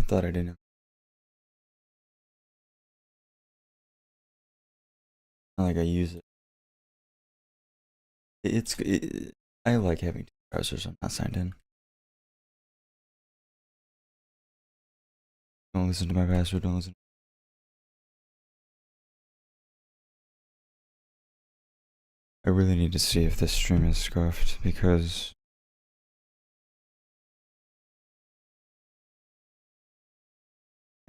thought I didn't. Not like I use it. I like having two browsers. I'm not signed in. Don't listen to my password. Don't listen. I really need to see if this stream is scuffed because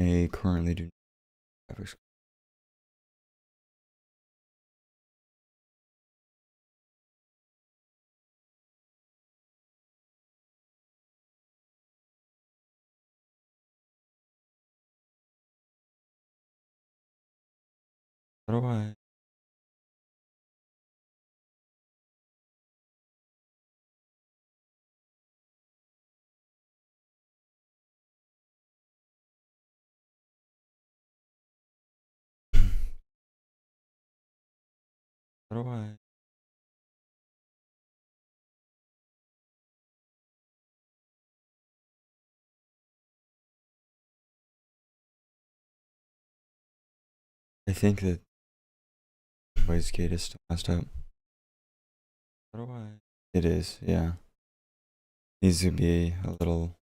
I currently do not have graphics. How do I? How do I? I think that voice gate is still messed up. How do I? It is, yeah. Needs to be a little.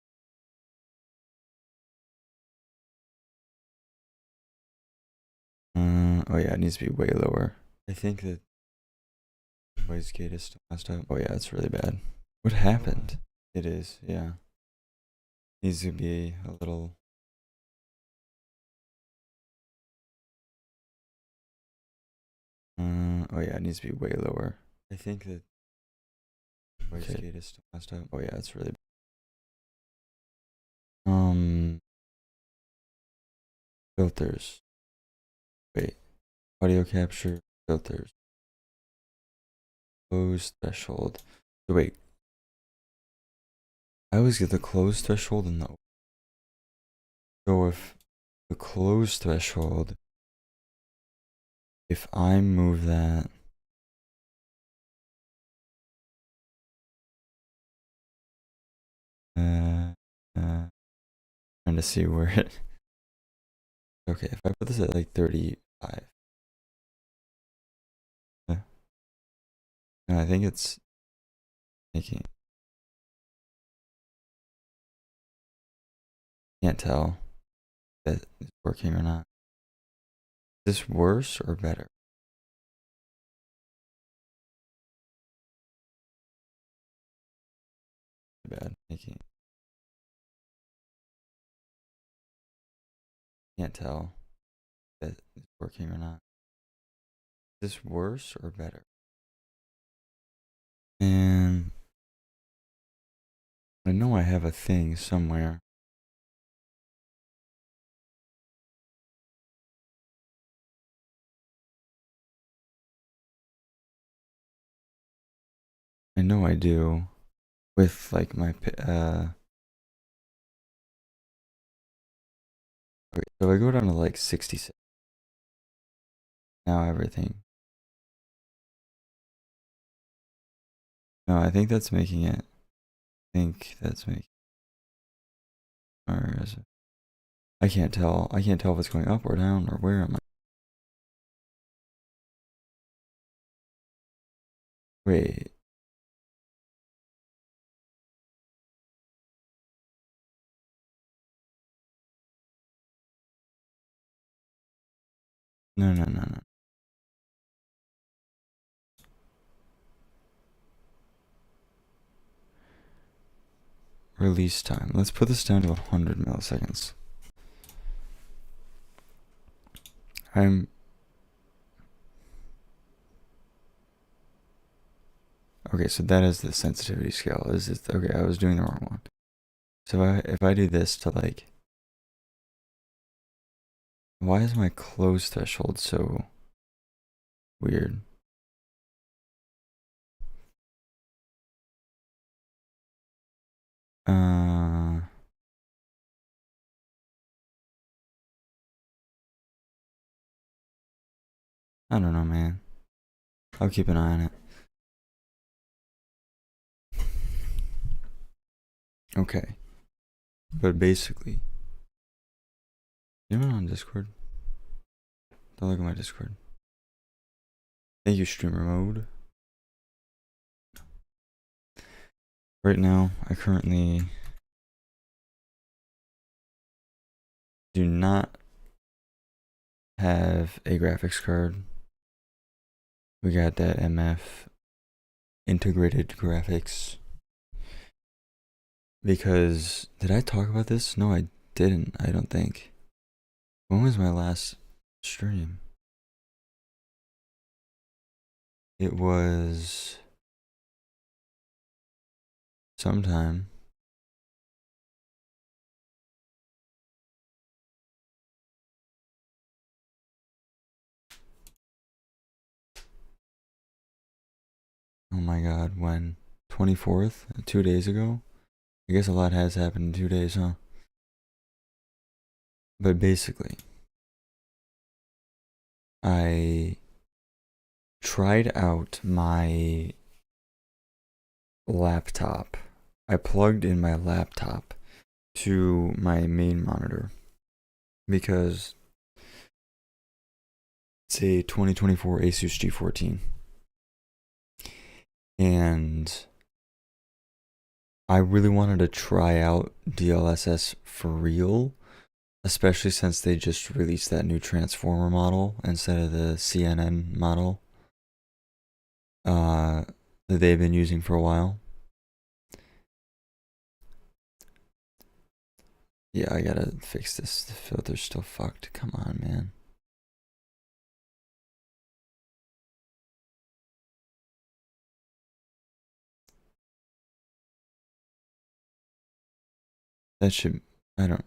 Oh yeah, it needs to be way lower. I think that voice gate is still messed up. Oh yeah, it's really bad. What happened? It is, yeah. Needs to be a little. Oh yeah, it needs to be way lower. I think that voice gate is still messed up. Oh yeah, it's really bad. Filters. Wait. Audio capture filters. Close threshold. So wait. I always get the close threshold and the. So if the close threshold, if I move that. Trying to see where it. Okay, if I put this at like 35. No, I think it's making. Can't tell if it's working or not. Is this worse or better? Bad making. Can't tell if it's working or not. Is this worse or better? And I know I have a thing somewhere. I know I do. With like my okay, so I go down to like 66. Now everything. No, I think that's making it. I think that's making. Or is it? I can't tell. I can't tell if it's going up or down or where am I. Wait. No, no, no, no. Release time. Let's put this down to 100 milliseconds. Okay, so that is the sensitivity scale. Is it okay? I was doing the wrong one. So if I do this to like, why is my close threshold so weird? I don't know, man. I'll keep an eye on it. Okay, but basically, Anyone on Discord? Don't look at my Discord. Thank you, streamer mode. Right now, I currently do not have a graphics card. We got that MF integrated graphics. Because, did I talk about this? No, I didn't, I don't think. When was my last stream? It was sometime. Oh my god, when? 24th? 2 days ago? I guess a lot has happened in 2 days, huh? But basically, I tried out my laptop. I plugged in my laptop to my main monitor because it's a 2024 Asus G14. And I really wanted to try out DLSS for real, especially since they just released that new transformer model instead of the CNN model that they've been using for a while. Yeah, I gotta fix this. The filter's still fucked. Come on, man. That should... I don't...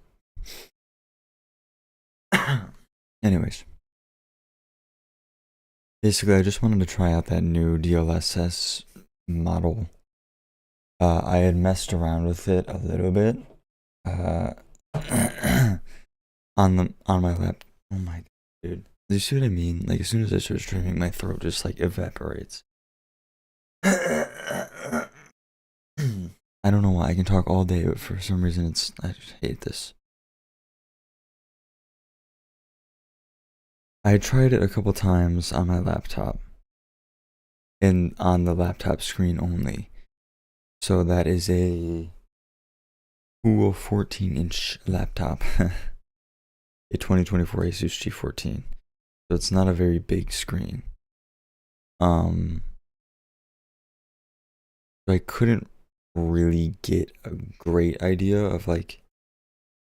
Anyways. Basically, I just wanted to try out that new DLSS model. I had messed around with it a little bit. On my lap. Oh my god, dude. Do you see what I mean? Like, as soon as I start streaming, my throat just, like, evaporates. I don't know why. I can talk all day, but for some reason, I just hate this. I tried it a couple times on my laptop. And on the laptop screen only. So that is a cool 14-inch laptop. A 2024 Asus G14. So it's not a very big screen. I couldn't really get a great idea of like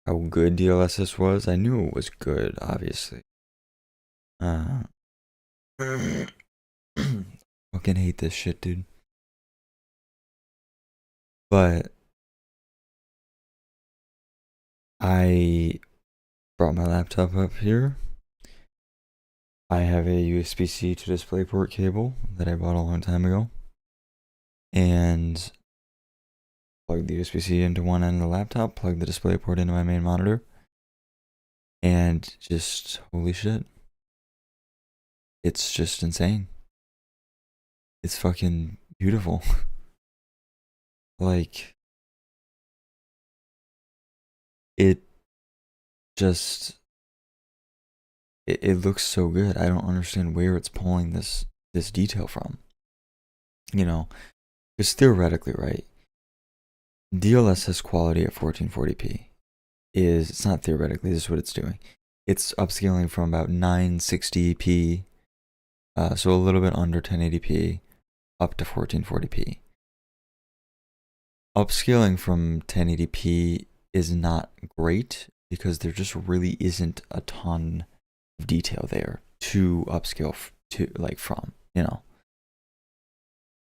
how good DLSS was. I knew it was good, obviously. Fucking hate this shit, dude. But I brought my laptop up here. I have a USB-C to DisplayPort cable that I bought a long time ago. And plug the USB-C into one end of the laptop, plug the DisplayPort into my main monitor. And just, holy shit. It's just insane. It's fucking beautiful. Like, it just, it looks so good. I don't understand where it's pulling this detail from. You know, because theoretically, right, DLSS quality at 1440p is, it's not theoretically, this is what it's doing. It's upscaling from about 960p, so a little bit under 1080p, up to 1440p. Upscaling from 1080p is not great because there just really isn't a ton of detail there to upscale to, like, from, you know.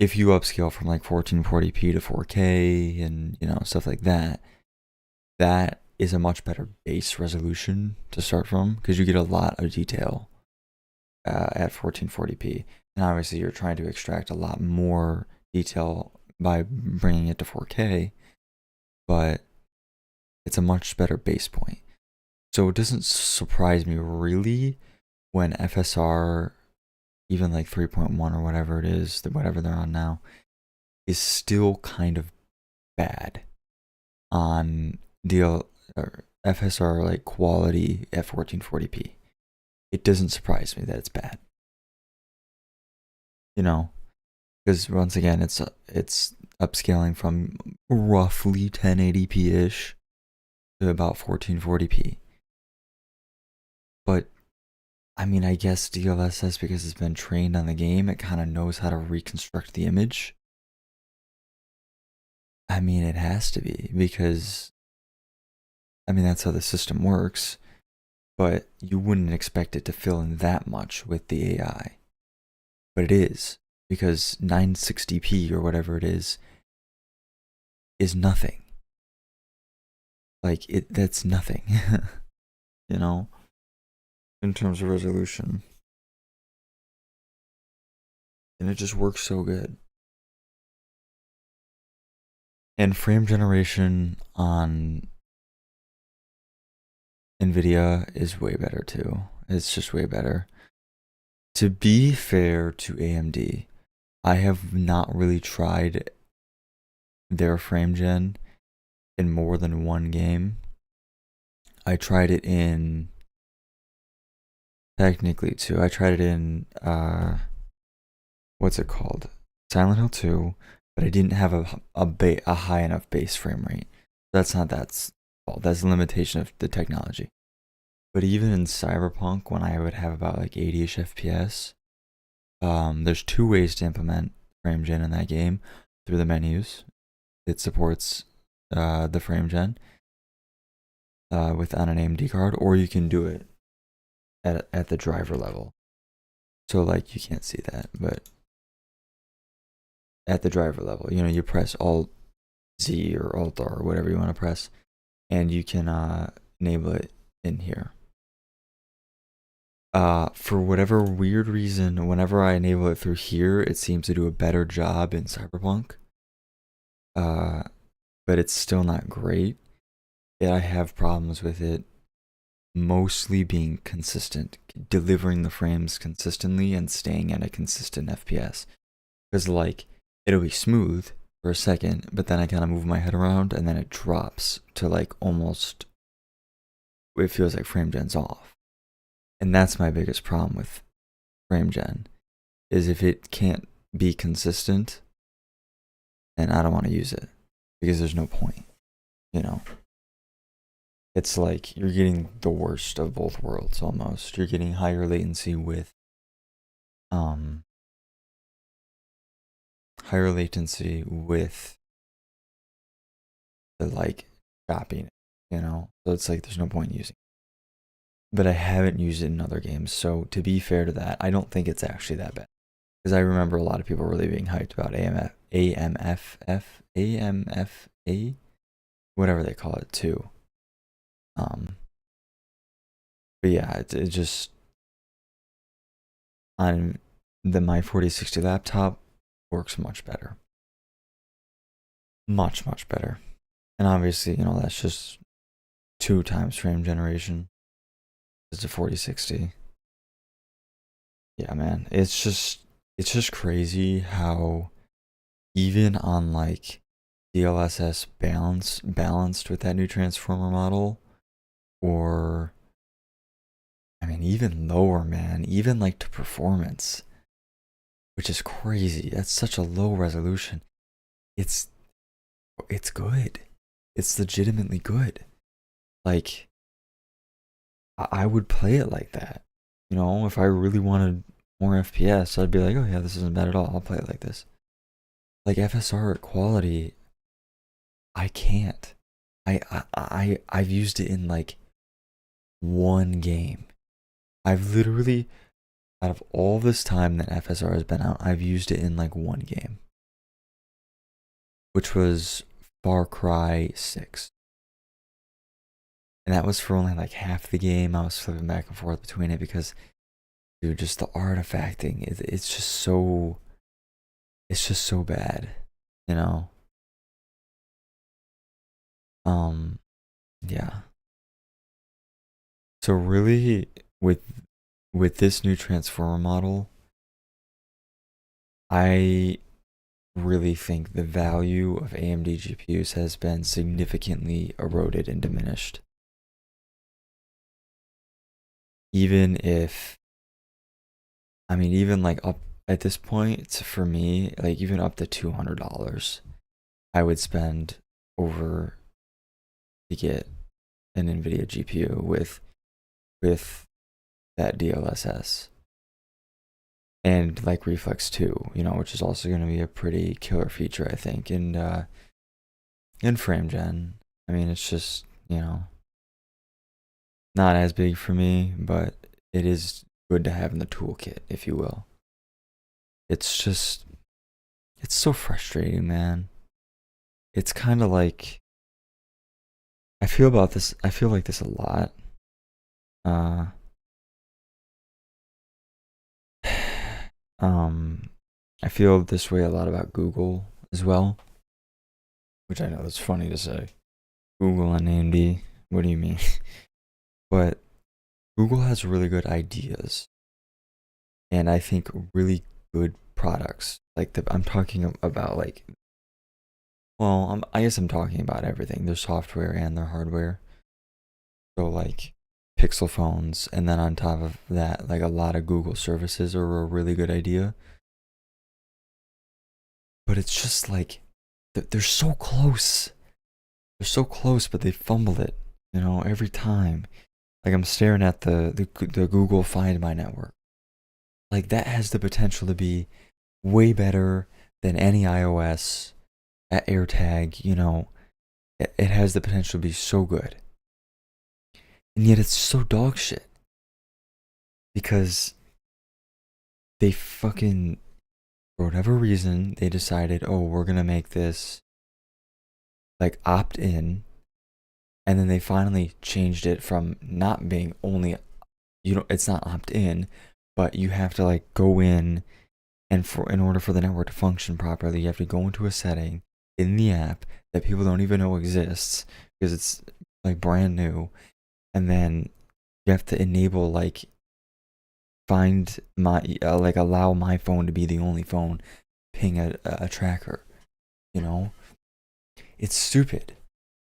If you upscale from like 1440p to 4K and, you know, stuff like that, that is a much better base resolution to start from because you get a lot of detail at 1440p. And obviously you're trying to extract a lot more detail by bringing it to 4K, but it's a much better base point. So it doesn't surprise me really when FSR, even like 3.1 or whatever it is, whatever they're on now, is still kind of bad on FSR like quality at 1440p. It doesn't surprise me that it's bad. You know, because once again, it's upscaling from roughly 1080p ish to about 1440p. But I mean, I guess DLSS, because it's been trained on the game, it kind of knows how to reconstruct the image. I mean, it has to be, because I mean, that's how the system works. But you wouldn't expect it to fill in that much with the AI. But it is, because 960p or whatever it is nothing. Like, that's nothing, you know, in terms of resolution. And it just works so good. And frame generation on NVIDIA is way better too. It's just way better. To be fair to AMD, I have not really tried their frame gen in more than one game. I tried it in, technically two. I tried it in, what's it called? Silent Hill 2, but I didn't have a high enough base frame rate. That's not that's fault. That's a limitation of the technology. But even in Cyberpunk, when I would have about like 80-ish FPS, there's two ways to implement frame gen in that game through the menus. It supports the frame gen with on an AMD card, or you can do it at the driver level. So like you can't see that, but at the driver level, you know, you press Alt Z or Alt R or whatever you want to press, and you can enable it in here. For whatever weird reason, whenever I enable it through here, it seems to do a better job in Cyberpunk. But it's still not great. Yet I have problems with it mostly being consistent, delivering the frames consistently and staying at a consistent FPS. Because like, it'll be smooth for a second, but then I kind of move my head around and then it drops to like almost, it feels like frame gen's off. And that's my biggest problem with frame gen, is if it can't be consistent, then I don't want to use it, because there's no point, you know. It's like you're getting the worst of both worlds almost. You're getting higher latency with the like chopping, you know. So it's like there's no point in using it. But I haven't used it in other games, so to be fair to that, I don't think it's actually that bad. Because I remember a lot of people really being hyped about AMFA, whatever they call it too. But yeah, it just, on my 4060 laptop works much better. Much, much better. And obviously, you know, that's just 2 times frame generation. It's a 4060. Yeah, man. It's just crazy how even on like DLSS balanced with that new transformer model, or I mean even lower, man, even like to performance, which is crazy. That's such a low resolution. It's good. It's legitimately good. Like, I would play it like that. You know, if I really wanted more FPS, I'd be like, oh yeah, this isn't bad at all. I'll play it like this. Like FSR quality, I can't. I've used it in like one game. I've literally, out of all this time that FSR has been out, I've used it in like one game, which was Far Cry 6. And that was for only like half the game. I was flipping back and forth between it because, dude, just the artifacting, it's just so bad, you know? Yeah. So really, with this new transformer model, I really think the value of AMD GPUs has been significantly eroded and diminished. Even if, I mean, even like up at this point, for me, like even up to $200, I would spend over to get an NVIDIA GPU with that DLSS and like Reflex 2, you know, which is also going to be a pretty killer feature, I think, and frame gen. I mean, it's just, you know, not as big for me, but it is good to have in the toolkit, if you will. It's just, it's so frustrating, man. It's kind of like, I feel like this a lot. Uh, I feel this way a lot about Google as well, which I know that's funny to say. Google and AMD, what do you mean? But Google has really good ideas, and I think really good products. Like I'm talking about like, well, I guess I'm talking about everything, their software and their hardware. So like Pixel phones, and then on top of that, like a lot of Google services are a really good idea. But it's just like they're so close. They're so close, but they fumble it, you know, every time. Like I'm staring at the Google Find My network. Like that has the potential to be way better than any iOS at AirTag, you know. It has the potential to be so good. And yet it's so dog shit. Because they fucking, for whatever reason, they decided, oh, we're gonna make this like opt in, and then they finally changed it from not being only, you know, it's not opt in, but you have to like go in, and in order for the network to function properly, you have to go into a setting in the app that people don't even know exists because it's like brand new, and then you have to enable like find my like allow my phone to be the only phone ping a tracker, you know. It's stupid.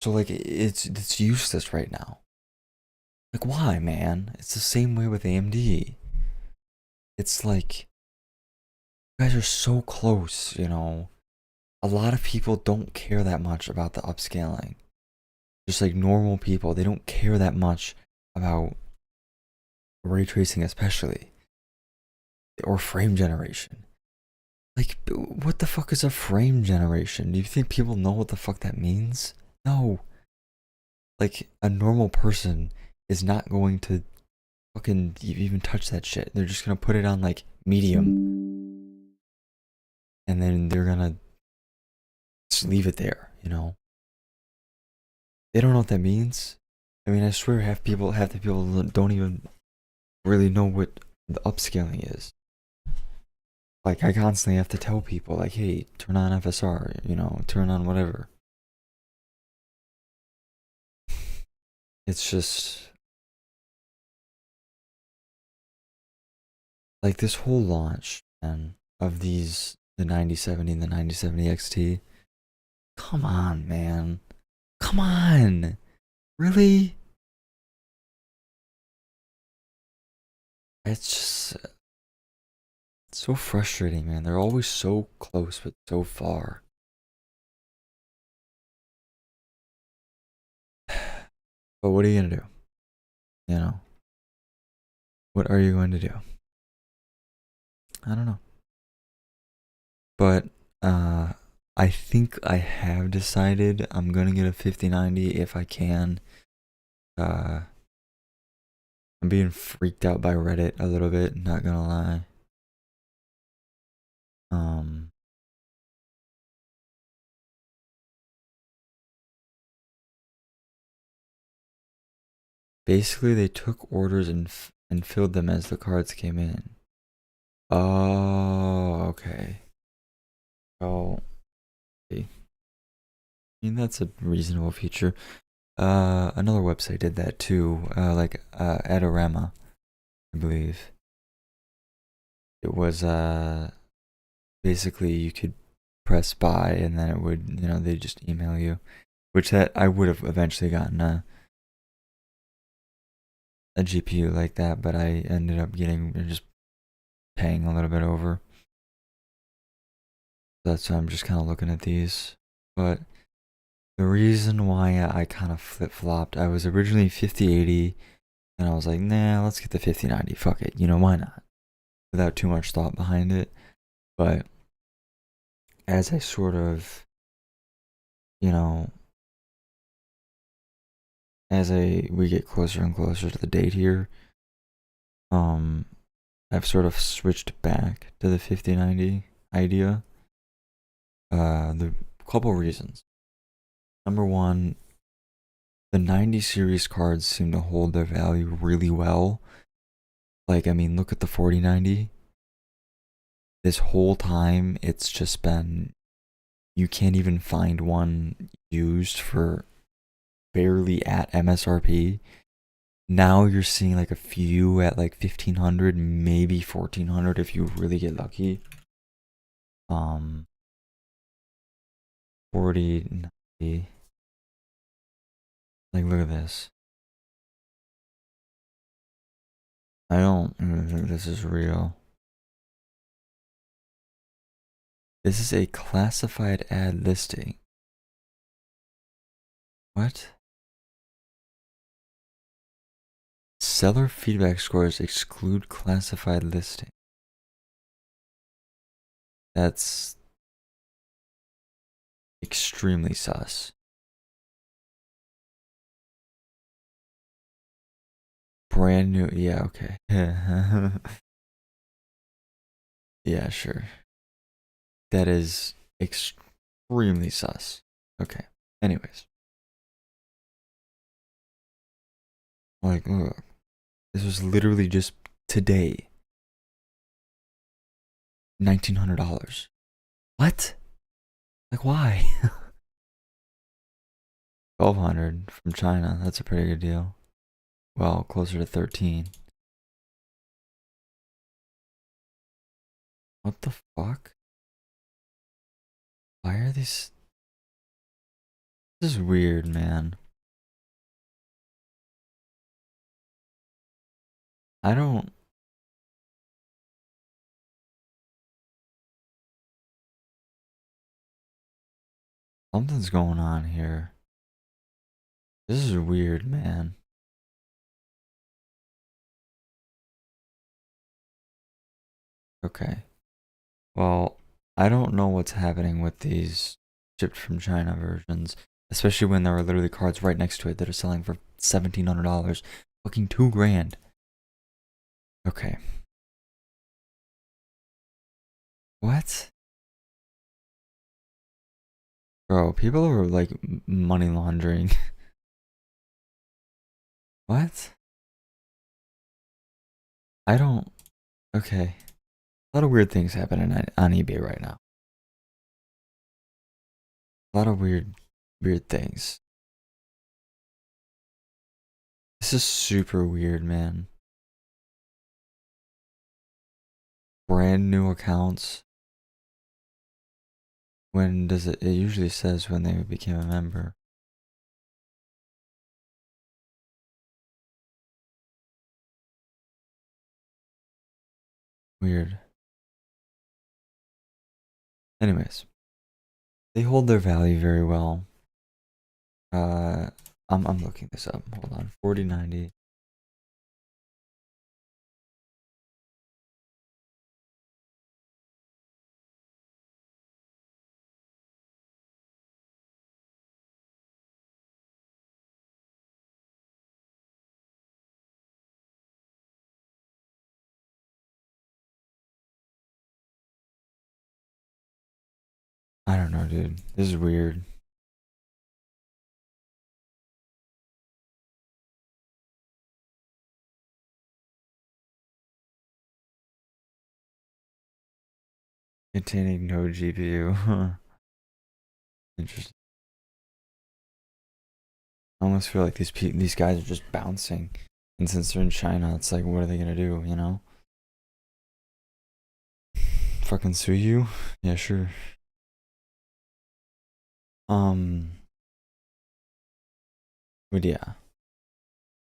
So like it's useless right now. Like why, man? It's the same way with AMD. It's like you guys are so close, you know. A lot of people don't care that much about the upscaling. Just like normal people, they don't care that much about ray tracing especially, or frame generation. Like, what the fuck is a frame generation? Do you think people know what the fuck that means? No. Like, a normal person is not going to fucking even touch that shit. They're just gonna put it on, like, medium. And then they're gonna just leave it there, you know? They don't know what that means. I mean, I swear half the people don't even really know what the upscaling is. Like, I constantly have to tell people, like, hey, turn on FSR, you know, turn on whatever. It's just, like, this whole launch, man, of these, the 9070 and the 9070 XT. Come on, man. Come on. Really? It's just, it's so frustrating, man. They're always so close, but so far. But what are you gonna do? You know? What are you going to do? I don't know. But I think I have decided I'm gonna get a 5090 if I can. I'm being freaked out by Reddit a little bit, not gonna lie. Basically they took orders and filled them as the cards came in. Oh, okay. Oh, I mean that's a reasonable feature. Another website did that too. Like Adorama, I believe. It was basically you could press buy, and then it would, they just email you, which that I would have eventually gotten a GPU like that, but I ended up just paying a little bit over. That's why I'm just kind of looking at these. But the reason why I kind of flip-flopped, I was originally 5080, and I was like, nah, let's get the 5090. Fuck it. Why not? Without too much thought behind it. But as I sort of, we get closer and closer to the date here, I've sort of switched back to the 5090 idea. The couple reasons. Number one, the 90 series cards seem to hold their value really well. Like, I mean, look at the 4090. This whole time, it's just been, you can't even find one used for barely at MSRP. Now you're seeing like a few at like 1500, maybe 1400 if you really get lucky. 4090. Like, look at this. I don't even think this is real. This is a classified ad listing. What? Seller feedback scores exclude classified listing. That's extremely sus. Brand new, yeah, okay. Yeah, sure. That is extremely sus. Okay. Anyways. Like, look. This was literally just today. $1,900. What? Like, why? 1,200 from China. That's a pretty good deal. Well, closer to 13. What the fuck? Why are these? This is weird, man. I don't. Something's going on here. This is weird, man. Okay. Well, I don't know what's happening with these shipped from China versions, especially when there are literally cards right next to it that are selling for $1,700. Fucking $2,000. Okay. What? Bro, people are like money laundering. What? I don't. Okay. A lot of weird things happening on eBay right now. A lot of weird things. This is super weird, man. Brand new accounts. When does it? It usually says when they became a member. Weird. Anyways, they hold their value very well. I'm looking this up. Hold on. 4090. I don't know, dude. This is weird. Containing no GPU. Interesting. I almost feel like these guys are just bouncing, and since they're in China, it's like, what are they gonna do? Fucking sue you? Yeah, sure. But yeah,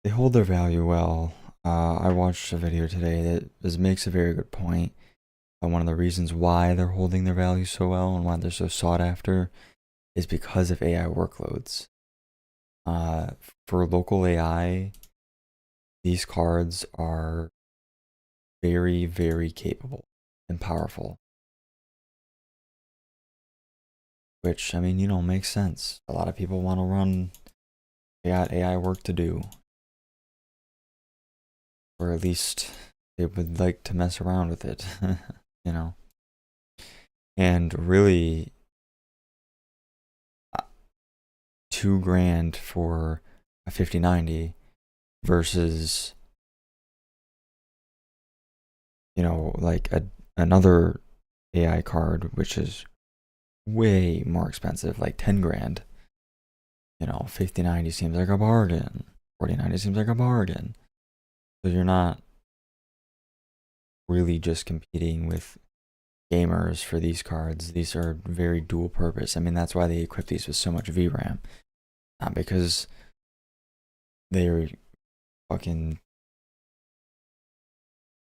they hold their value well. I watched a video today that makes a very good point. One of the reasons why they're holding their value so well and why they're so sought after is because of AI workloads. Uh, for local AI, these cards are very, very capable and powerful. Which, I mean, makes sense. A lot of people want to run, they got AI work to do. Or at least they would like to mess around with it, you know? And really, $2,000 for a 5090 versus, like another AI card, which is way more expensive, like $10,000. 5090 seems like a bargain. 4090 seems like a bargain. So you're not really just competing with gamers for these cards. These are very dual purpose. I mean, that's why they equip these with so much VRAM. Not because they're fucking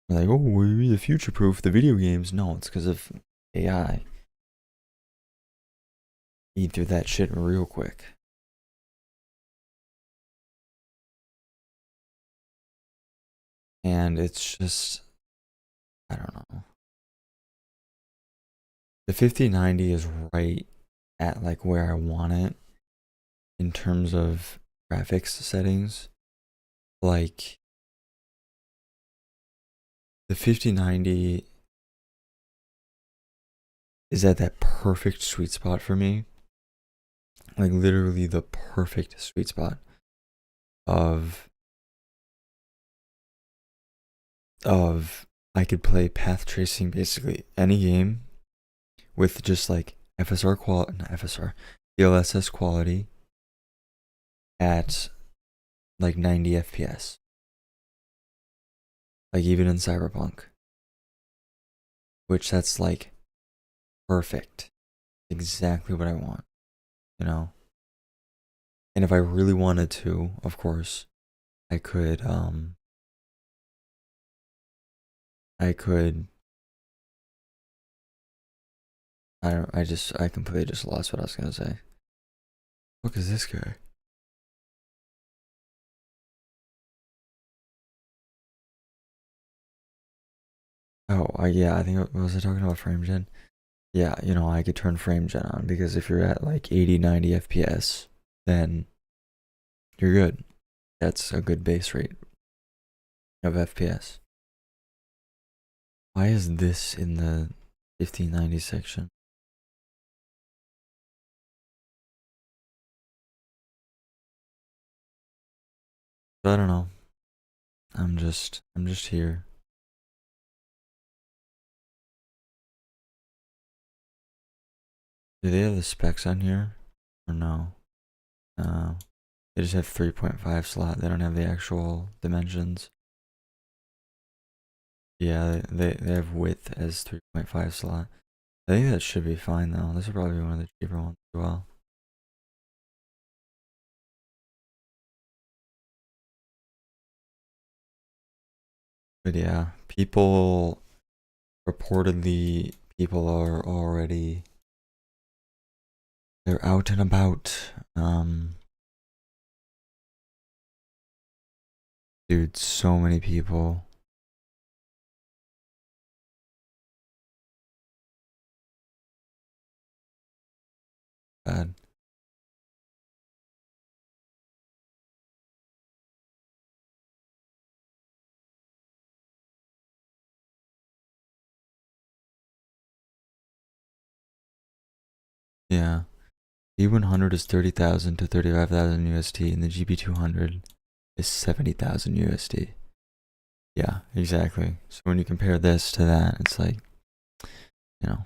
like, oh, we're the future proof the video games. No, it's because of AI. Eat through that shit real quick. And it's just, I don't know. The 5090 is right at like where I want it in terms of graphics settings. Like, the 5090 is at that perfect sweet spot for me. Like, literally the perfect sweet spot of I could play path tracing basically any game with just like FSR quality, not FSR, DLSS quality at like 90 FPS. Like even in Cyberpunk, which that's like perfect. Exactly what I want, you know? And if I really wanted to, of course, I could I could I completely just lost what I was gonna say. Look is this guy? Oh, yeah, I think was I talking about frame gen? Yeah, I could turn frame gen on because if you're at like 80, 90 FPS, then you're good. That's a good base rate of FPS. Why is this in the 1590 section? I don't know. I'm just here. Do they have the specs on here? Or no? No. They just have 3.5 slot. They don't have the actual dimensions. Yeah, they have width as 3.5 slot. I think that should be fine though. This will probably be one of the cheaper ones as well. But yeah, people are already, they're out and about. Dude, so many people. Bad. Yeah. B100 is 30,000 to 35,000 USD, and the GB200 is 70,000 USD. Yeah, exactly. So when you compare this to that, it's like, you know,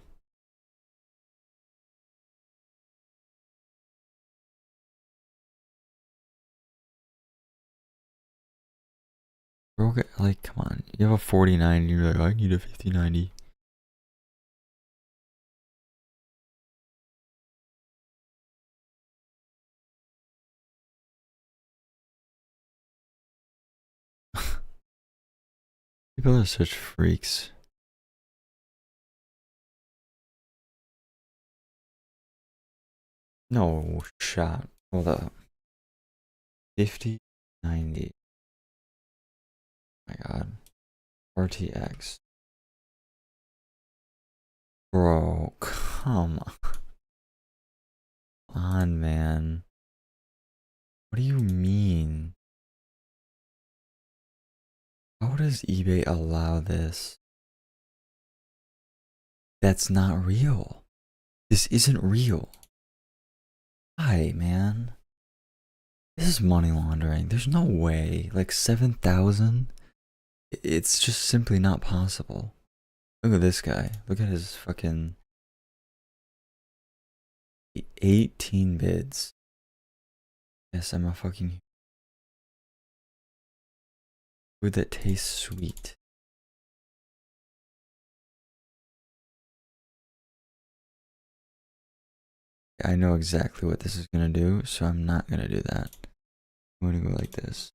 bro, like, come on. You have a 4090, you're like, I need a 5090. People are such freaks. No shot. Hold up. 50, 90. My God. RTX. Bro, come on, man. What do you mean? How does eBay allow this? That's not real. This isn't real. Why, man? This is money laundering. There's no way. Like 7,000? It's just simply not possible. Look at this guy. Look at his fucking 18 bids. Yes, I'm a fucking food that tastes sweet. I know exactly what this is gonna do, so I'm not gonna do that. I'm gonna go like this.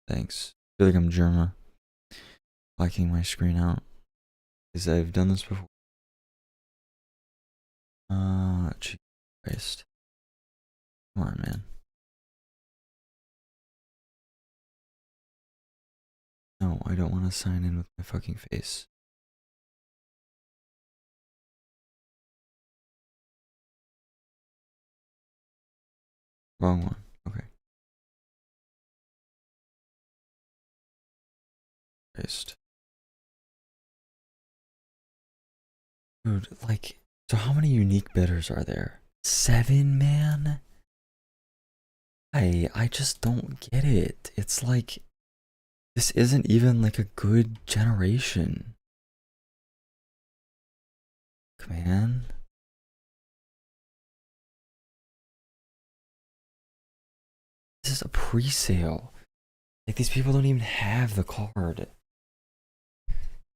Thanks. I feel like I'm Germa. Blocking my screen out. Because I've done this before. Jesus Christ. Come on, man. No, I don't want to sign in with my fucking face. Wrong one. Okay. Christ. Dude, like, so how many unique bidders are there? 7, man? I just don't get it. It's like, this isn't even like a good generation. Man. This is a pre-sale. Like, these people don't even have the card.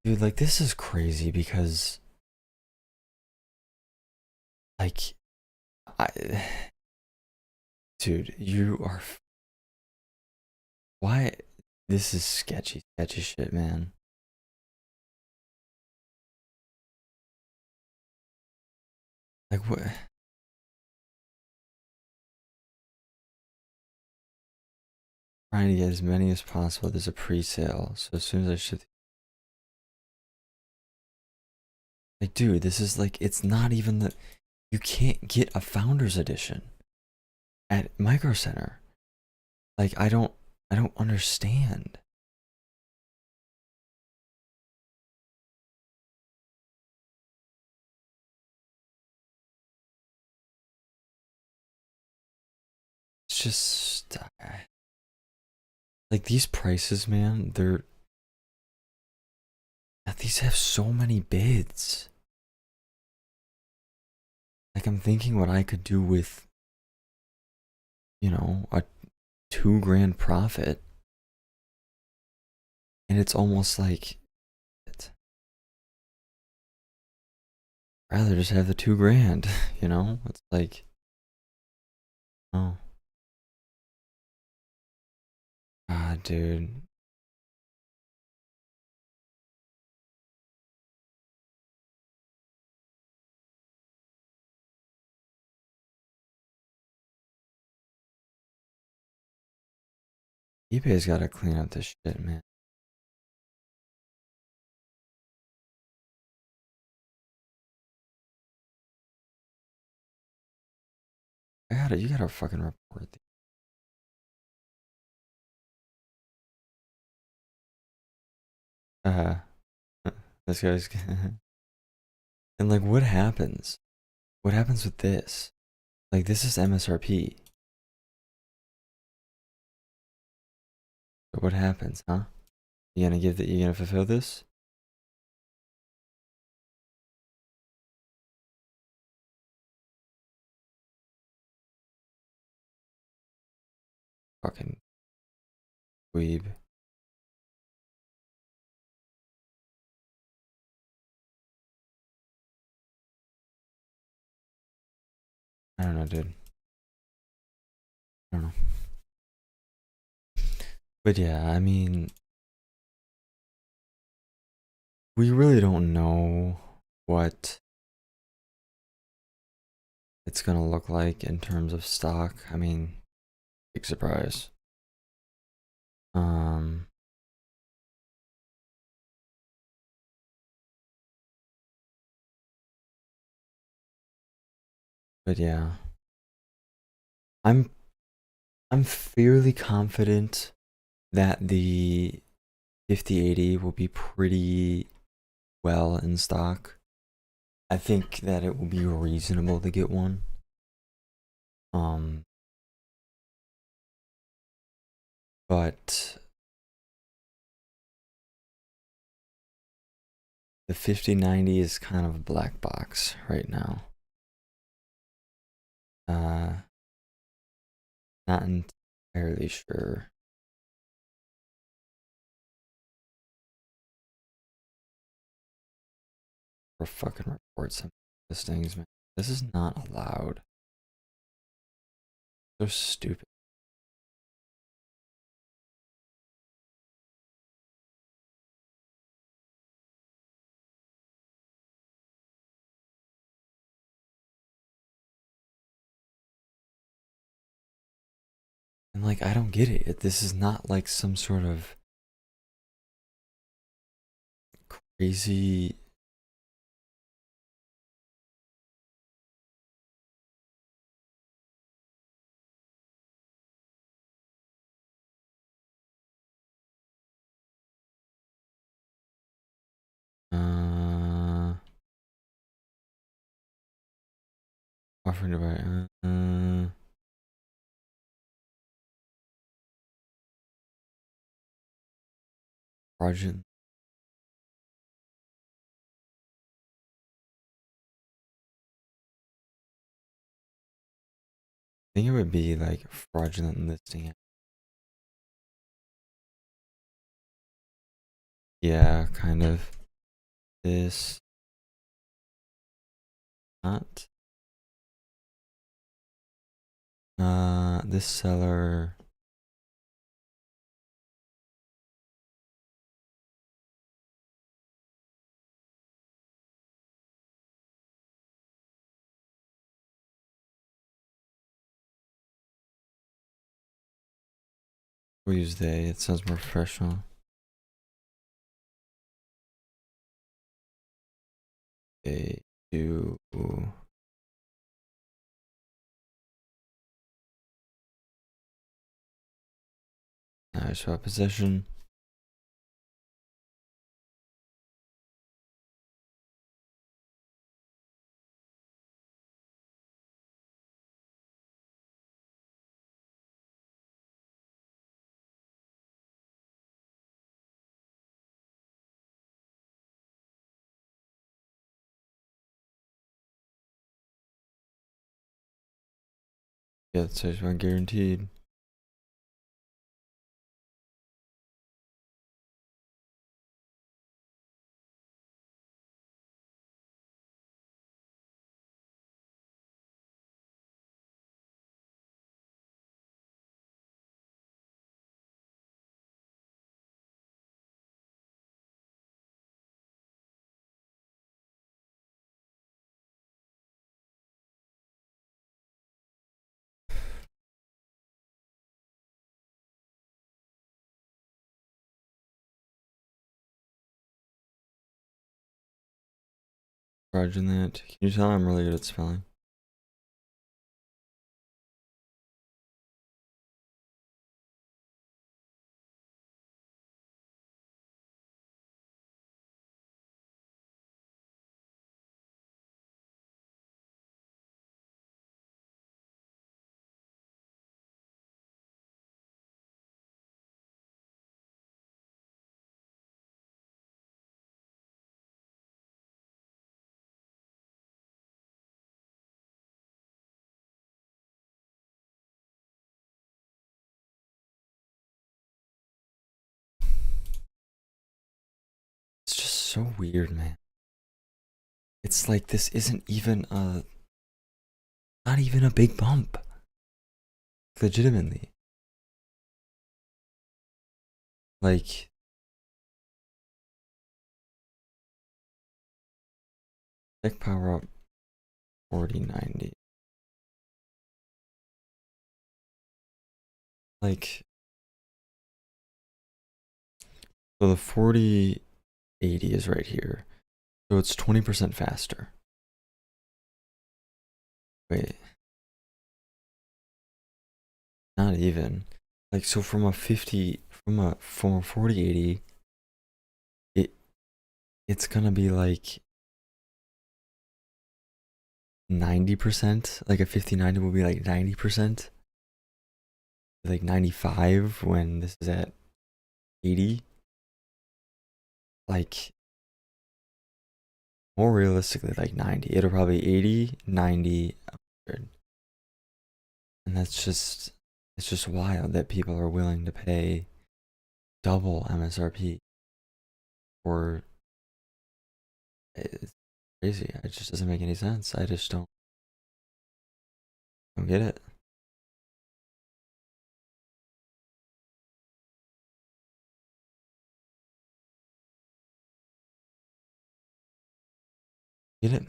Dude, like, this is crazy because, like, dude, you are, why, this is sketchy shit, man. Like, what? Trying to get as many as possible. There's a pre-sale, so as soon as I should, like, dude, this is like, it's not even the, you can't get a founder's edition at Micro Center. Like, I don't understand. It's just, like, these prices, man, these have so many bids. Like, I'm thinking what I could do with, you know, a 2 grand profit. And it's almost like, I'd rather just have the 2 grand, you know? It's like, oh. God, dude. eBay's gotta clean up this shit, man. You gotta fucking report these. This guy's. And like, what happens? What happens with this? Like, this is MSRP. But what happens, huh? You gonna fulfill this? Fucking weeb. I don't know, dude. I don't know. But yeah, I mean, we really don't know what it's gonna look like in terms of stock. I mean, big surprise. But yeah, I'm I'm fairly confident that the 5080 will be pretty well in stock. I think that it will be reasonable to get one. But the 5090 is kind of a black box right now. Not entirely sure. For fucking reports some listings, man. This is not allowed. So stupid. And like, I don't get it. This is not like some sort of crazy. Offering to buy. Fraudulent. I think it would be like fraudulent listing. Yeah, kind of. This. Not. This seller. We'll use they. It sounds more professional. They do. Swap possession. Yeah, it says one guaranteed. Fraudulent. Can you tell I'm really good at spelling? It's just so weird, man. It's like this isn't even not even a big bump. Legitimately. Like, Tech power up 4090. Like, so the 4080 is right here. So it's 20% faster. Wait. Not even. Like, so from a 4080, it's gonna be like 90%. Like a 5090 will be like 90%. Like 95 when this is at 80. Like, more realistically, like 90. It'll probably 80, 90, 100. And it's just wild that people are willing to pay double MSRP for. It's crazy. It just doesn't make any sense. I just don't get it. Get it?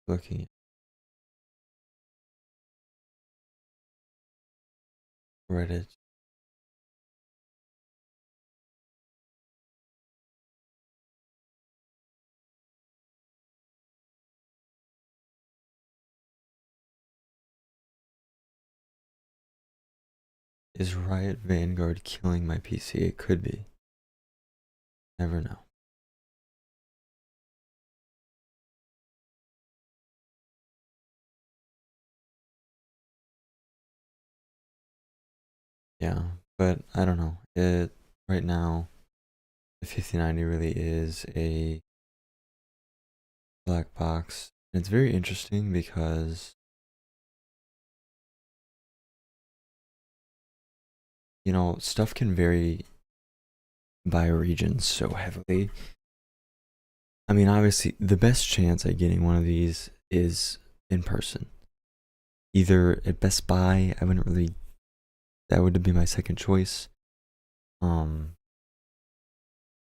Looking at Reddit. Is Riot Vanguard killing my PC? It could be. Never know. Yeah, but I don't know. It right now, the 5090 really is a black box. And it's very interesting because stuff can vary by region so heavily. I mean, obviously, the best chance at getting one of these is in person. Either at Best Buy, that would be my second choice. The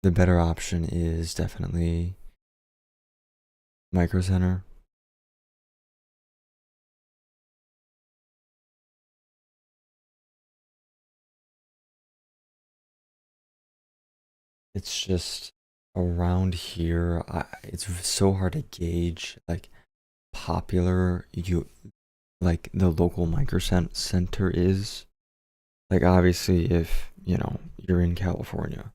better option is definitely Micro Center. It's just around here, it's so hard to gauge like popular like the local micro center is. Like obviously, if you're in California,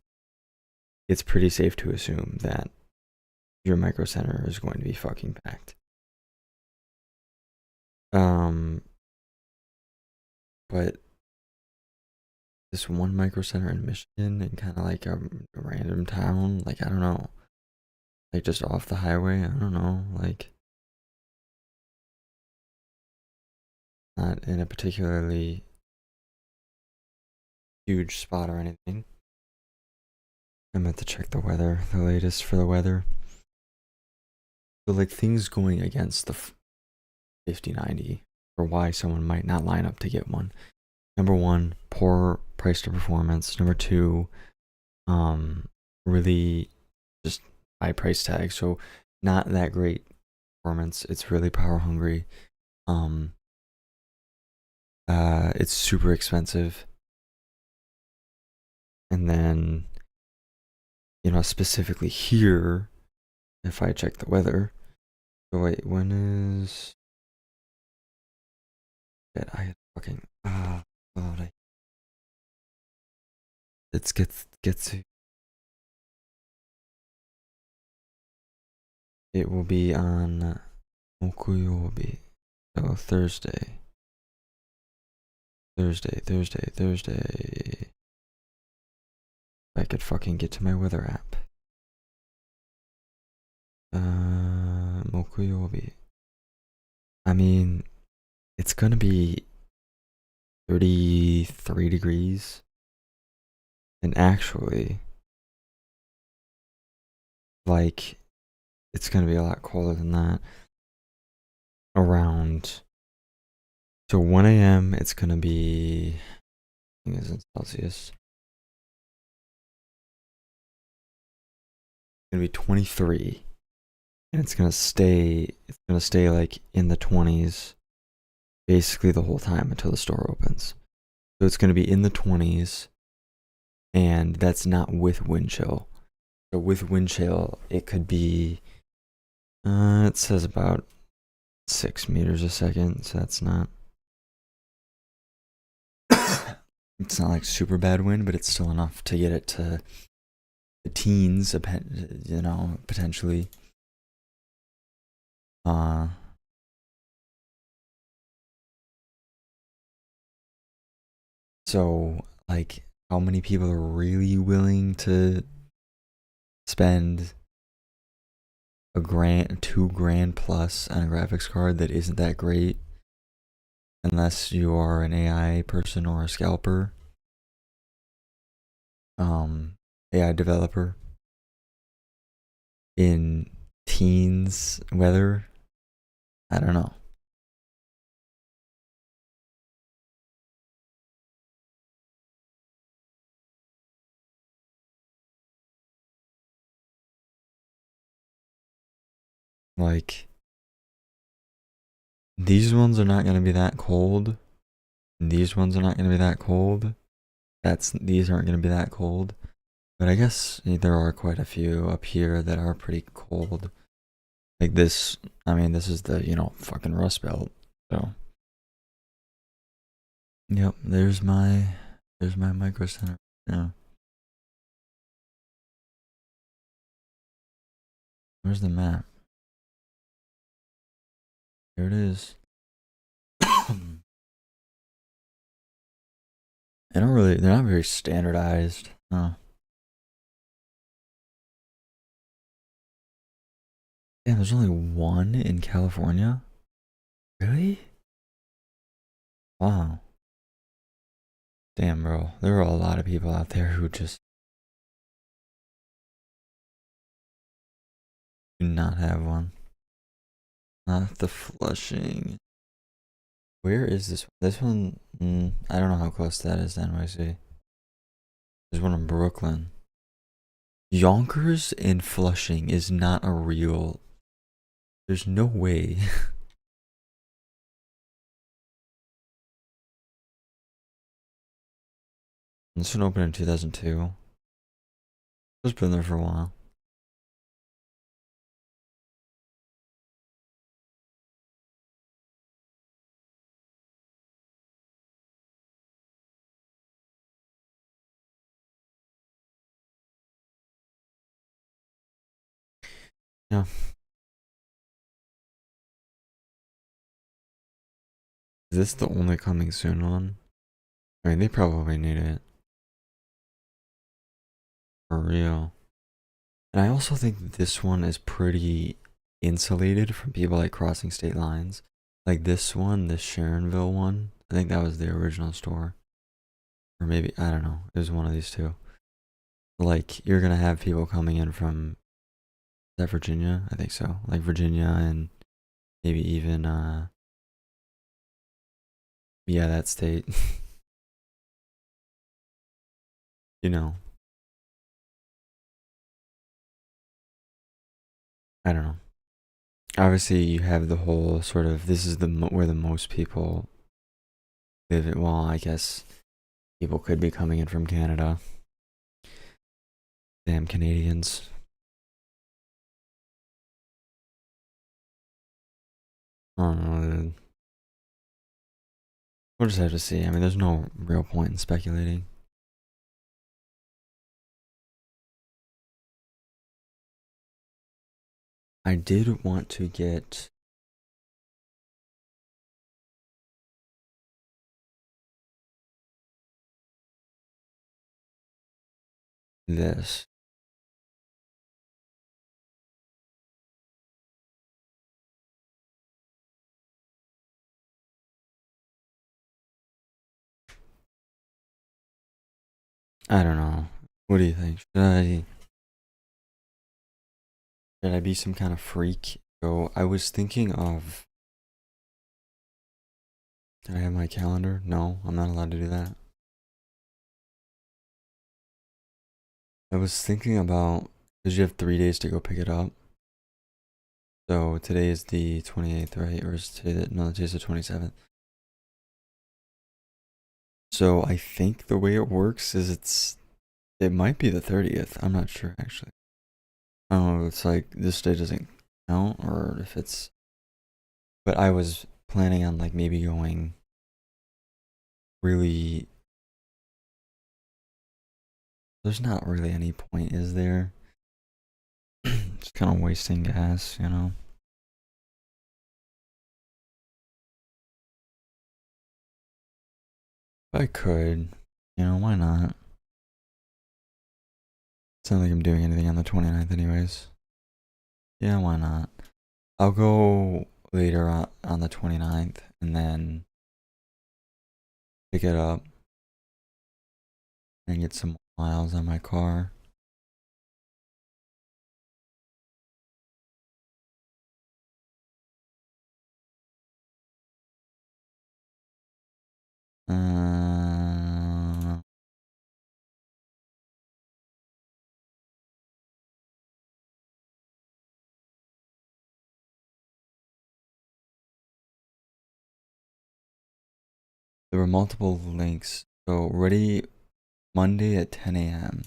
it's pretty safe to assume that your micro center is going to be fucking packed. But this one micro center in Michigan in kind of like a random town, like I don't know, like just off the highway, I don't know, like not in a particularly huge spot or anything. I meant to check the weather, the latest for the weather. So like things going against the 5090 or why someone might not line up to get one. Number one, poor price to performance. Number two, really just high price tag. So not that great performance. It's really power hungry. It's super expensive. And then, specifically here, if I check the weather. So wait, when is it? I fucking God, it gets to. It will be on Mokuyobi. So Thursday. Thursday. If I could fucking get to my weather app. Mokuyobi. I mean, it's gonna be 33 degrees. And actually, like, it's gonna be a lot colder than that. Around, so 1 a.m. it's gonna be, I think it's in Celsius. It's gonna be 23, and it's gonna stay. It's gonna stay like in the 20s, basically the whole time until the store opens. So it's gonna be in the 20s, and that's not with wind chill. So with wind chill, it could be. It says about 6 meters a second, so that's not. It's not like super bad wind, but it's still enough to get it to the teens, you know, potentially. Uh, so like, how many people are really willing to spend a grand, 2 grand plus on a graphics card that isn't that great, unless you are an AI person or a scalper, AI developer in teens weather? I don't know. Like, these ones are not gonna be that cold. And these ones are not gonna be that cold. These aren't gonna be that cold. But I guess there are quite a few up here that are pretty cold. Like this, I mean, this is the, fucking Rust Belt. So, yep, there's my micro center. Yeah. Where's the map? Here it is. They're not very standardized. Oh. Yeah, there's only one in California? Really? Wow. Damn, bro. There are a lot of people out there who just do not have one. Not the Flushing. Where is this? This one, I don't know how close that is to NYC. There's one in Brooklyn. Yonkers and Flushing is not a real. There's no way. This one opened in 2002. It's been there for a while. Yeah. Is this the only coming soon one? I mean, they probably need it. For real. And I also think this one is pretty insulated from people like crossing state lines. Like this one, this Sharonville one, I think that was the original store. Or maybe, I don't know, it was one of these two. Like, you're gonna have people coming in from, is that Virginia? I think so. Like Virginia and maybe even, yeah, that state. You know, I don't know. Obviously, you have the whole sort of, this is where the most people live. Well, I guess people could be coming in from Canada. Damn Canadians. I don't know, dude. We'll just have to see. I mean, there's no real point in speculating. I did want to get this. I don't know. What do you think? Should I be some kind of freak? So I was thinking of. Can I have my calendar? No, I'm not allowed to do that. I was thinking about, because you have 3 days to go pick it up. So today is the 28th, right? Or is today the, no, today's the 27th. So I think the way it works is it might be the 30th. I'm not sure actually. I don't know if it's like this day doesn't count or if it's, but I was planning on like maybe going really, there's not really any point, is there? Just kind of wasting gas, you know? If I could, you know, why not? It's not like I'm doing anything on the 29th anyways. Yeah, why not? I'll go later on the 29th and then pick it up and get some miles on my car. Uh, there were multiple links. So ready Monday at 10 a.m.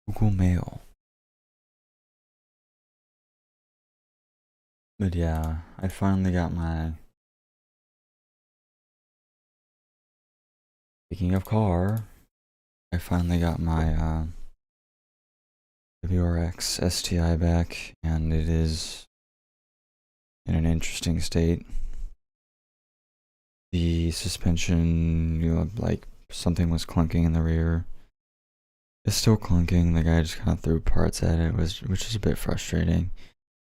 Google Mail. But yeah, I finally got my, speaking of car, I finally got my WRX STI back, and it is in an interesting state. The suspension, you know, like something was clunking in the rear. It's still clunking. The guy just kind of threw parts at it, which is a bit frustrating.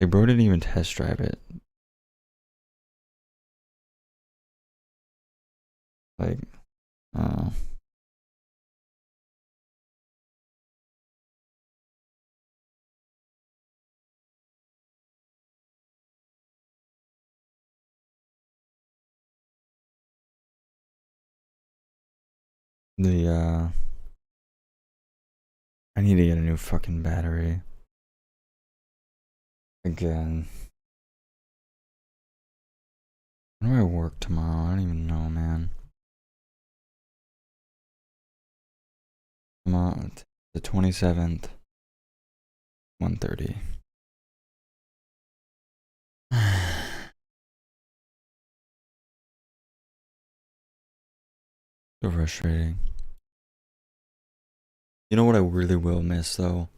Like, bro didn't even test drive it. Like, uh, the I need to get a new fucking battery again. When do I work tomorrow? I don't even know, man. Tomorrow, the 27th, 1:30. So frustrating. You know what I really will miss though?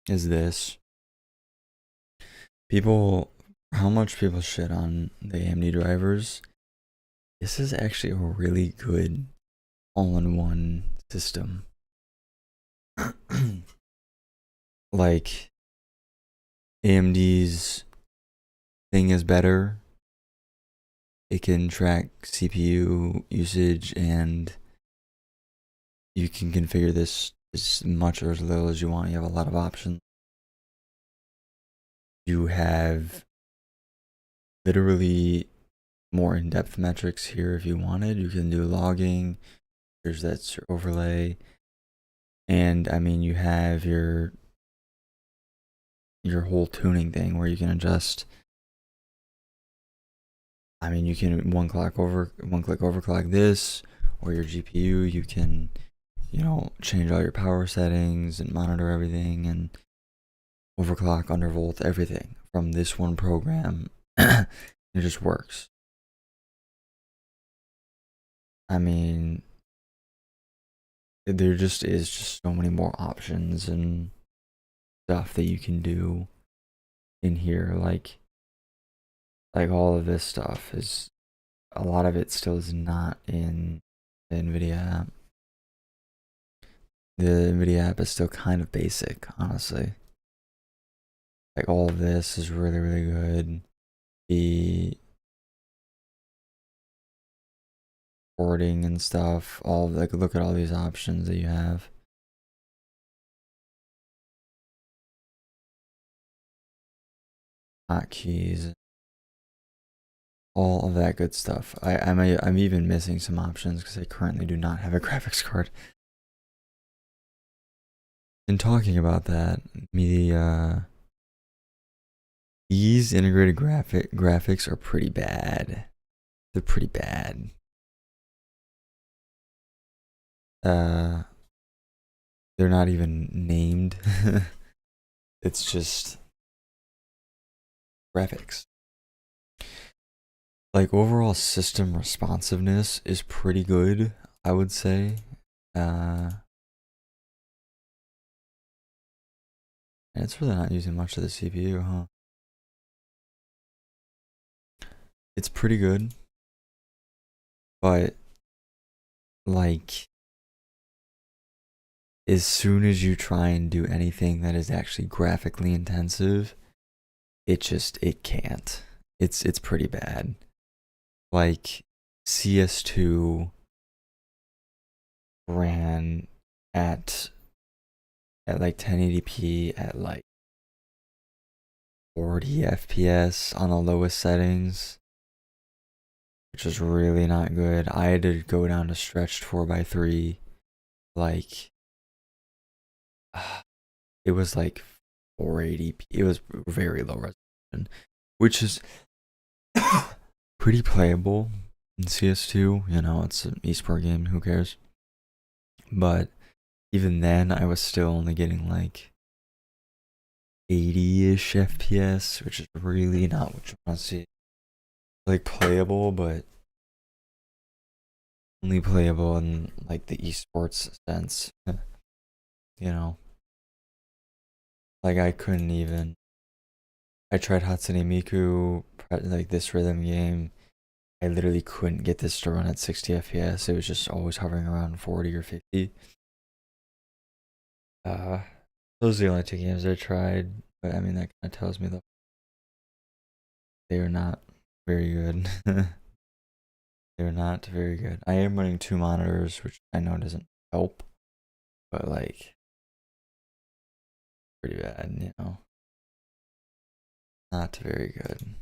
Is this. People, how much people shit on the AMD drivers. This is actually a really good all-in-one system. Like, AMD's thing is better. It can track CPU usage and you can configure this as much or as little as you want. You have a lot of options. You have literally more in-depth metrics here if you wanted. You can do logging. There's that overlay. And I mean, you have your whole tuning thing where you can adjust. I mean, you can one click overclock this, or your GPU. You can, you know, change all your power settings and monitor everything and overclock, undervolt, everything from this one program. It just works. I mean, there just is just so many more options and stuff that you can do in here. Like all of this stuff is a lot of it still is not in the NVIDIA app. The NVIDIA app is still kind of basic, honestly. Like all of this is really, really good. The porting and stuff, all like look at all these options that you have. Hotkeys, all of that good stuff. I'm even missing some options because I currently do not have a graphics card. In talking about that, these integrated graphics are pretty bad. They're pretty bad. They're not even named. It's just graphics. Like overall system responsiveness is pretty good, I would say. And it's really not using much of the CPU, huh? It's pretty good, but like as soon as you try and do anything that is actually graphically intensive, it can't. It's pretty bad. Like CS2 ran at like 1080p at like 40 FPS on the lowest settings, which is really not good. I had to go down to stretched 4x3. Like it was like 480p. It was very low resolution, which is pretty playable in CS2. You know, it's an esport game, who cares? But even then, I was still only getting like 80-ish FPS, which is really not what you want to see. Like playable, but only playable in like the esports sense. You know, like I couldn't even. I tried Hatsune Miku, like this rhythm game. I literally couldn't get this to run at 60 FPS. It was just always hovering around 40 or 50. Those are the only two games I tried, but I mean that kind of tells me that they are not very good. They're not very good. I am running 2 monitors, which I know doesn't help, but like pretty bad, you know. Not very good.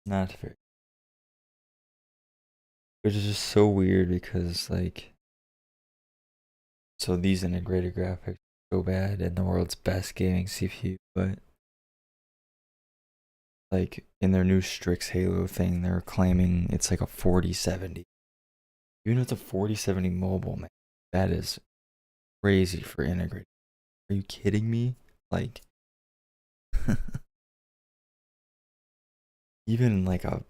Not very. Which is just so weird because like, so these integrated graphics are so bad in the world's best gaming CPU, but like in their new Strix Halo thing, they're claiming it's like a 4070. Even if it's a 4070 mobile, man, that is crazy for integrated. Are you kidding me? Like, even like a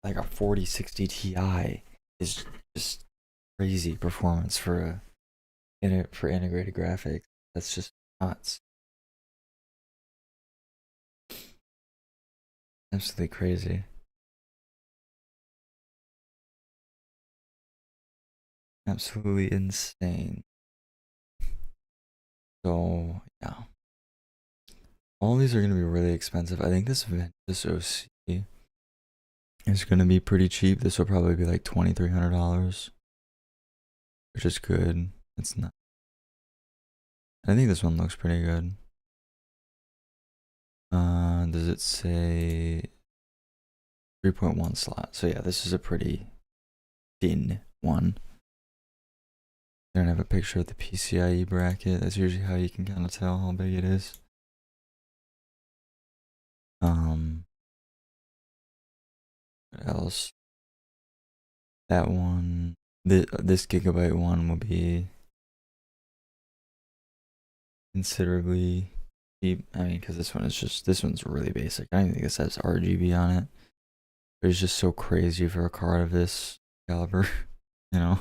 4060 Ti is just crazy performance for for integrated graphics. That's just nuts. Absolutely crazy. Absolutely insane. So yeah, all these are gonna be really expensive. I think this OC is gonna be pretty cheap. This will probably be like $2,300, which is good. It's not. I think this one looks pretty good. Does it say 3.1 slot? So yeah, this is a pretty thin one. They don't have a picture of the PCIe bracket. That's usually how you can kind of tell how big it is. What else? That one, this gigabyte one will be considerably cheap. I mean, because this one's really basic. I don't even think this has RGB on it. But it's just so crazy for a card of this caliber, you know?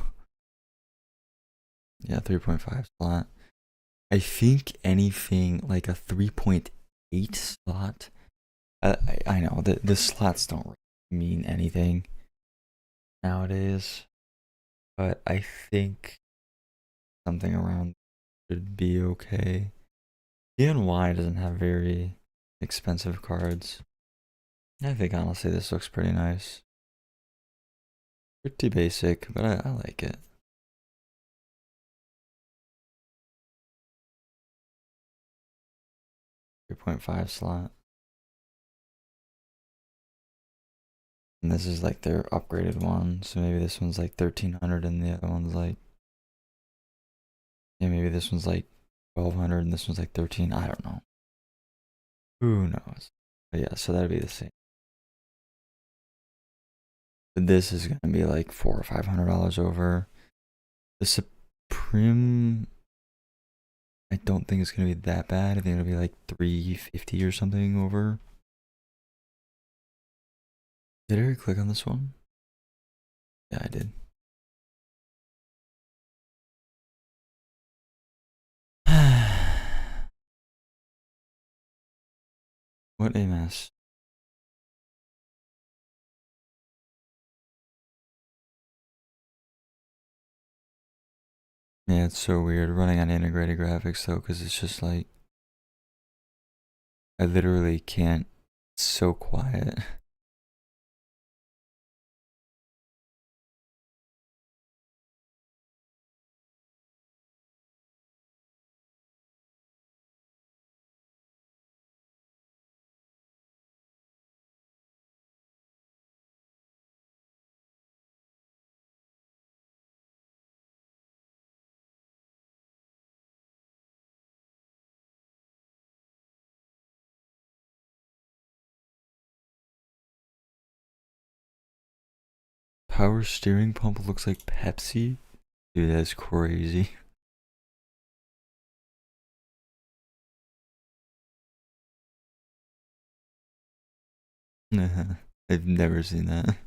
Yeah, 3.5 slot. I think anything like a 3.8 slot I know that the slots don't really mean anything nowadays, but I think something around should be okay. DNY doesn't have very expensive cards. I think honestly this looks pretty nice. Pretty basic, but I like it. .5 slot. And this is like their upgraded one, so maybe this one's like 1300 and the other one's like, yeah, maybe this one's like 1200 and this one's like 13. I don't know. Who knows? But yeah, so that'd be the same. But this is gonna be like $400 or $500 over. The Supreme, I don't think it's gonna be that bad. I think it'll be like 350 or something over. Did I click on this one? Yeah, I did. What a mess. Yeah, it's so weird running on integrated graphics though, because it's just like, I literally can't. It's so quiet. Power steering pump looks like Pepsi? Dude, that's crazy. I've never seen that.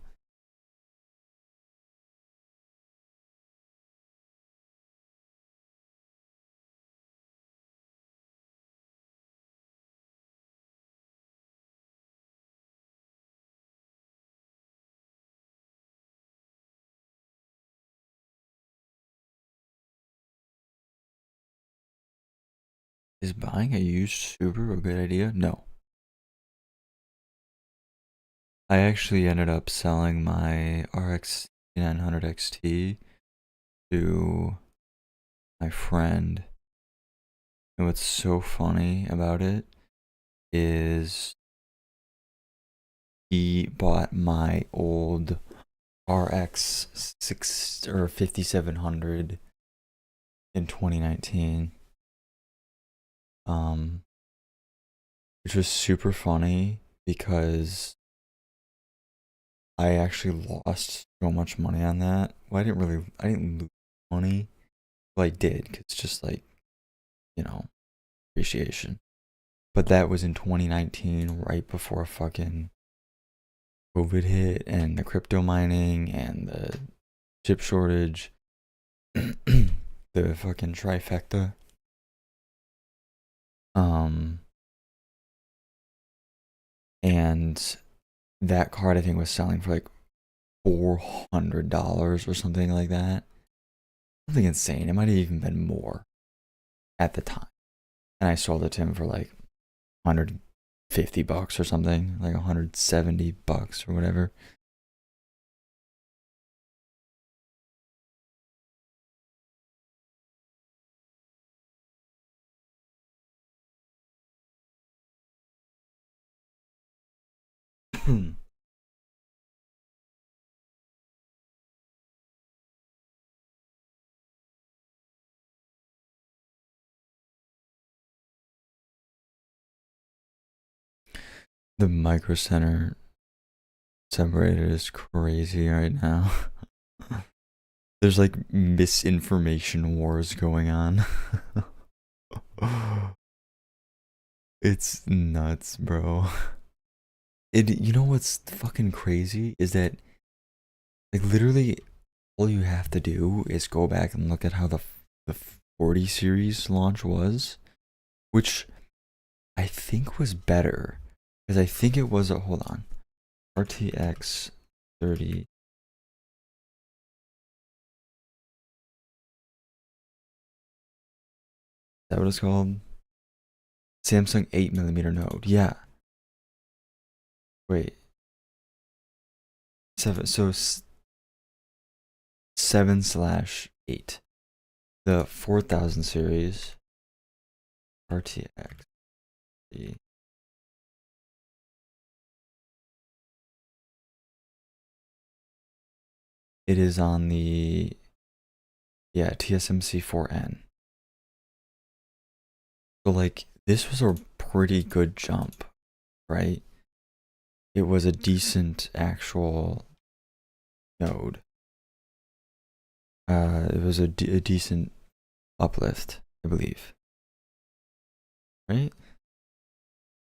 Is buying a used Subaru a good idea? No. I actually ended up selling my RX 900 XT to my friend. And what's so funny about it is he bought my old RX 6 or 5700 in 2019. Which was super funny because I actually lost so much money on that. Well, I didn't lose money. Well, I did, because it's just like, you know, appreciation. But that was in 2019, right before fucking COVID hit and the crypto mining and the chip shortage, the fucking trifecta. And that card I think was selling for like $400 or something like that. Something insane. It might have even been more at the time. And I sold it to him for like $150 or something, like $170 or whatever. The micro center separator is crazy right now. There's like misinformation wars going on. It's nuts, bro. You know what's fucking crazy is that like literally all you have to do is go back and look at how the 40 series launch was, which I think was better because I think it was a, hold on, RTX 30. Is that what it's called? Samsung 8mm node. Yeah. Wait. 7/8. The 4000 series RTX. It is on the, yeah, TSMC 4N. So like this was a pretty good jump, right? It was a decent actual node. It was a decent uplift, I believe, right?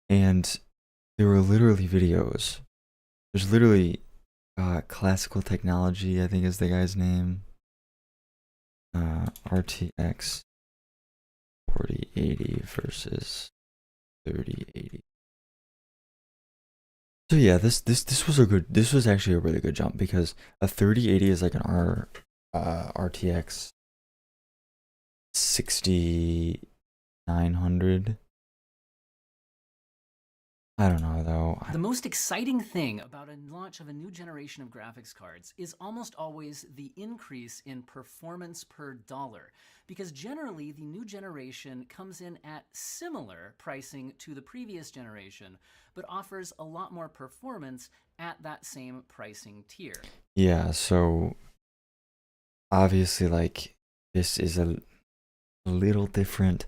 And there were literally videos. There's literally Classical Technology, I think is the guy's name. RTX 4080 versus 3080. So yeah, this was a good. This was actually a really good jump because a 3080 is like an RTX 6900. I don't know though. The most exciting thing about a launch of a new generation of graphics cards is almost always the increase in performance per dollar, because generally the new generation comes in at similar pricing to the previous generation, but offers a lot more performance at that same pricing tier. Yeah, so obviously like this is a little different.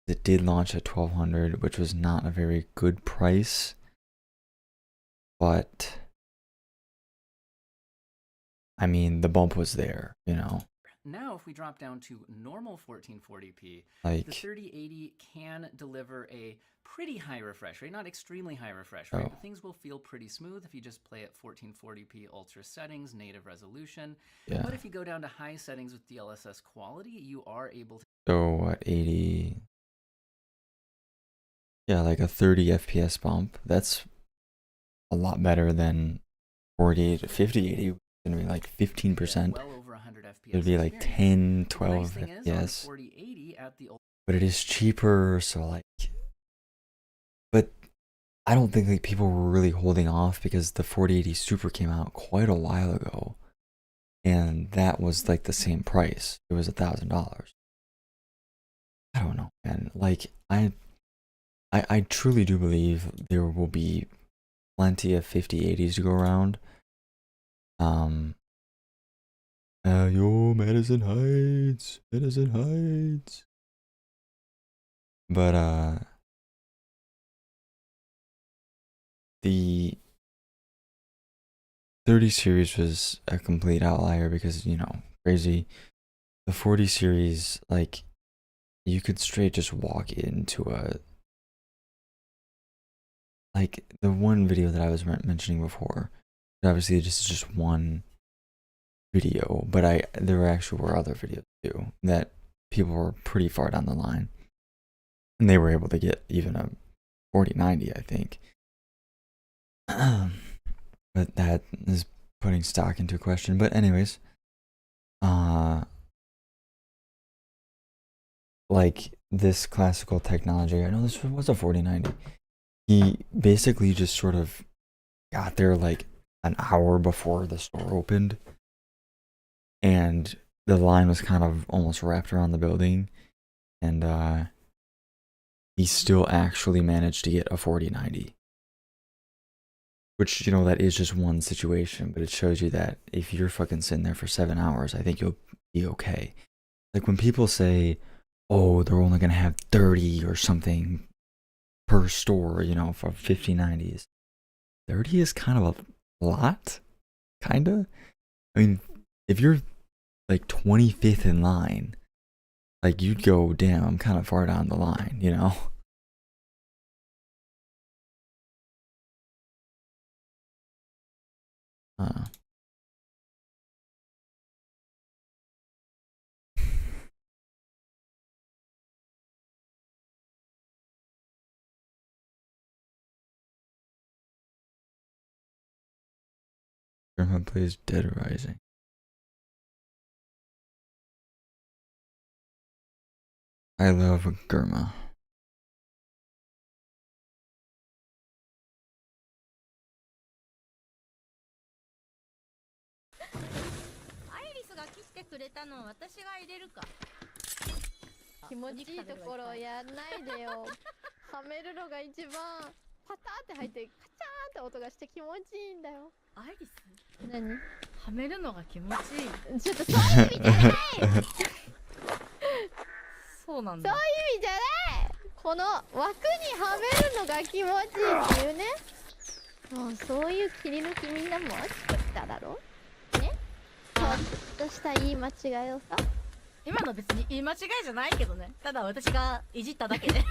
It did launch at 1200, which was not a very good price. But I mean, the bump was there, you know. Now, if we drop down to normal 1440p, Like, the 3080 can deliver a pretty high refresh rate, not extremely high refresh rate, oh, but things will feel pretty smooth if you just play at 1440p ultra settings, native resolution. yeah. But if you go down to high settings with DLSS quality, you are able to. So what, 80? Yeah, like a 30 FPS bump. That's a lot better than 40 to 50, 80. It's gonna be like 15%. Well over 100 FPS. It'd be like 10, 12 nice thing is, on FPS. 4080 at the. But it is cheaper, so like, but I don't think like people were really holding off because the 4080 Super came out quite a while ago, and that was like the same price. It was $1,000. I don't know, man. Like I truly do believe there will be plenty of 5080s to go around. Yo, Madison Heights, Madison Heights. But the 30 series was a complete outlier because, you know, crazy. The 40 series, like, you could straight just walk into a, like, the one video that I was mentioning before. Obviously, this is just one video, but there actually were other videos too that people were pretty far down the line, and they were able to get even a 4090, I think. But that is putting stock into question. But anyways, like this Classical Technology, I know this was a 4090. He basically just sort of got there like an hour before the store opened, and the line was kind of almost wrapped around the building, and he still actually managed to get a 4090. Which, you know, that is just one situation, but it shows you that if you're fucking sitting there for 7 hours, I think you'll be okay. Like when people say, oh, they're only going to have 30 or something per store, you know, for 5090s. 30 is kind of a lot, kind of. I mean, if you're like 25th in line, like you'd go, damn, I'm kind of far down the line, you know? Uh, Grandma plays Dead Rising. I love Gurma. アイリスが切ってくれたのを私が入れるか。気持ちいいところをやんないでよ。はめるのが一番パターって入ってカチャーンって音がして気持ちいいんだよ。アイリス何？はめるのが気持ちいい。ちょっとそういう意味じゃないそうなんだ。そういう意味じゃない。この枠にはめるのが気持ちいいっていうね。もうそういう切り抜きみんなも作っただろね。ちょっとした言い間違いをさ。今の別に言い間違いじゃないけどね。ただ私がいじっただけで。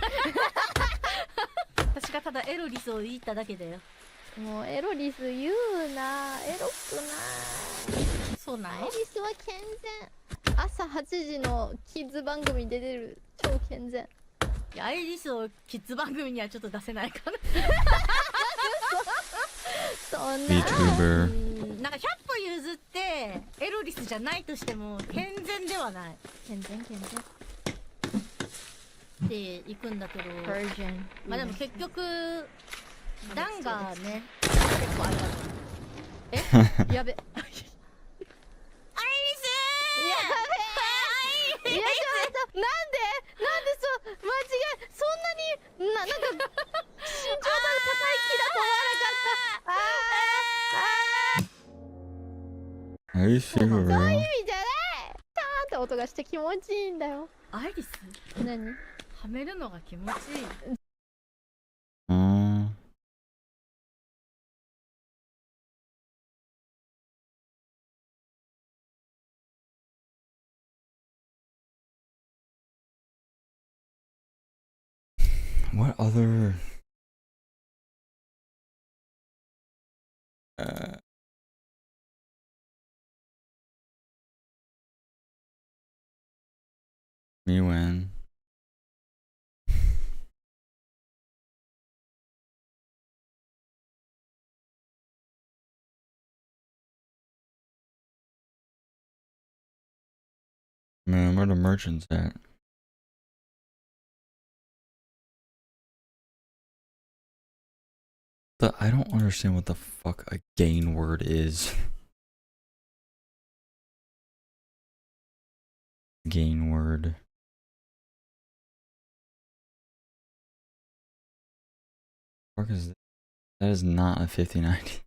私がただエロリスをいじっただけだよ。もうエロリス言うな。エロくない。そうなの？アイリスは健全。朝8時のキッズ番組で出る超健全。いやアイリスをキッズ番組にはちょっと出せないかな。そんな VTuber。なんか100歩譲ってエロリスじゃないとしても健全ではない。健全健全。っていくんだけど、バージョン。まあでも結局段がね結構あるから。やべ。アイリスいやちょっとなんでそう間違えそんなになんか身長が高い木だと思わなかった。Are you そういう意 serial? 味じゃない。ターンって音がして気持ちいいんだよ。アイリス何？はめるのが気持ちいい。What other me when man, where the merchants at? I don't understand what the fuck a gain word is. Gain word. Fuck is that? That is not a 5090.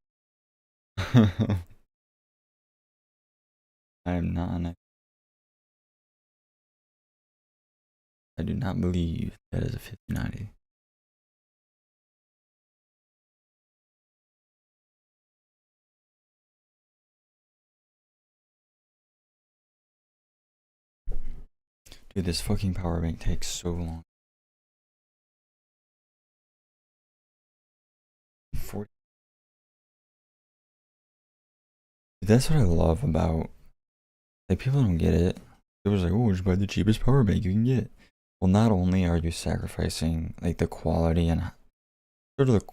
I am not on it. I do not believe that is a 5090. Dude, this fucking power bank takes so long. 40. That's what I love about, like, people don't get it. It was like, oh, just buy the cheapest power bank you can get. Well, not only are you sacrificing like the quality and sort of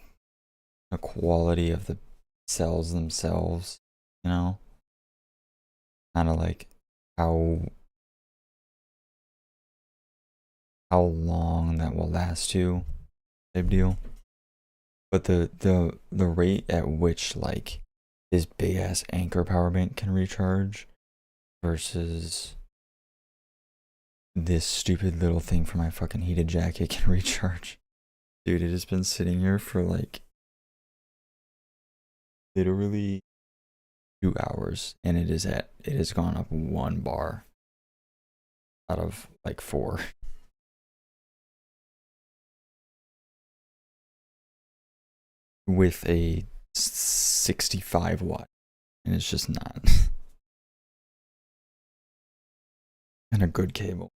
the quality of the cells themselves, you know, kind of like how long that will last you type deal, but the rate at which like this big ass Anchor power bank can recharge versus this stupid little thing for my fucking heated jacket can recharge. Dude, it has been sitting here for like literally 2 hours and it has gone up 1 bar out of like 4. With a 65 watt, and it's just not. And a good cable.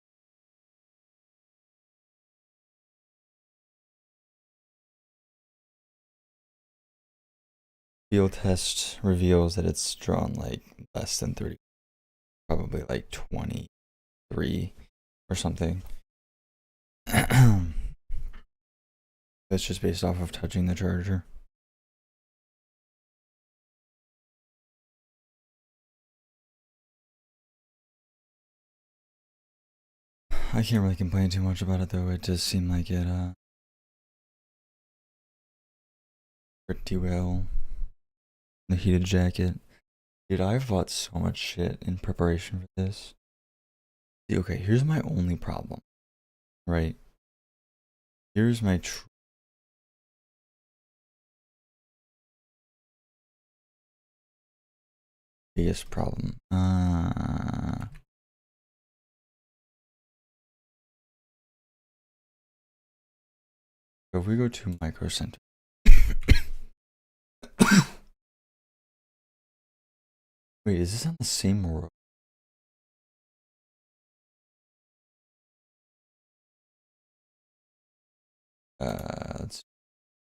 Field test reveals that it's drawn like less than 30, probably like 23 or something. That's just based off of touching the charger. I can't really complain too much about it though. It does seem like it pretty well. The heated jacket. Dude, I've bought so much shit in preparation for this. Okay, here's my only problem. Right? Here's my biggest problem. So if we go to Micro Center. Wait, is this on the same road?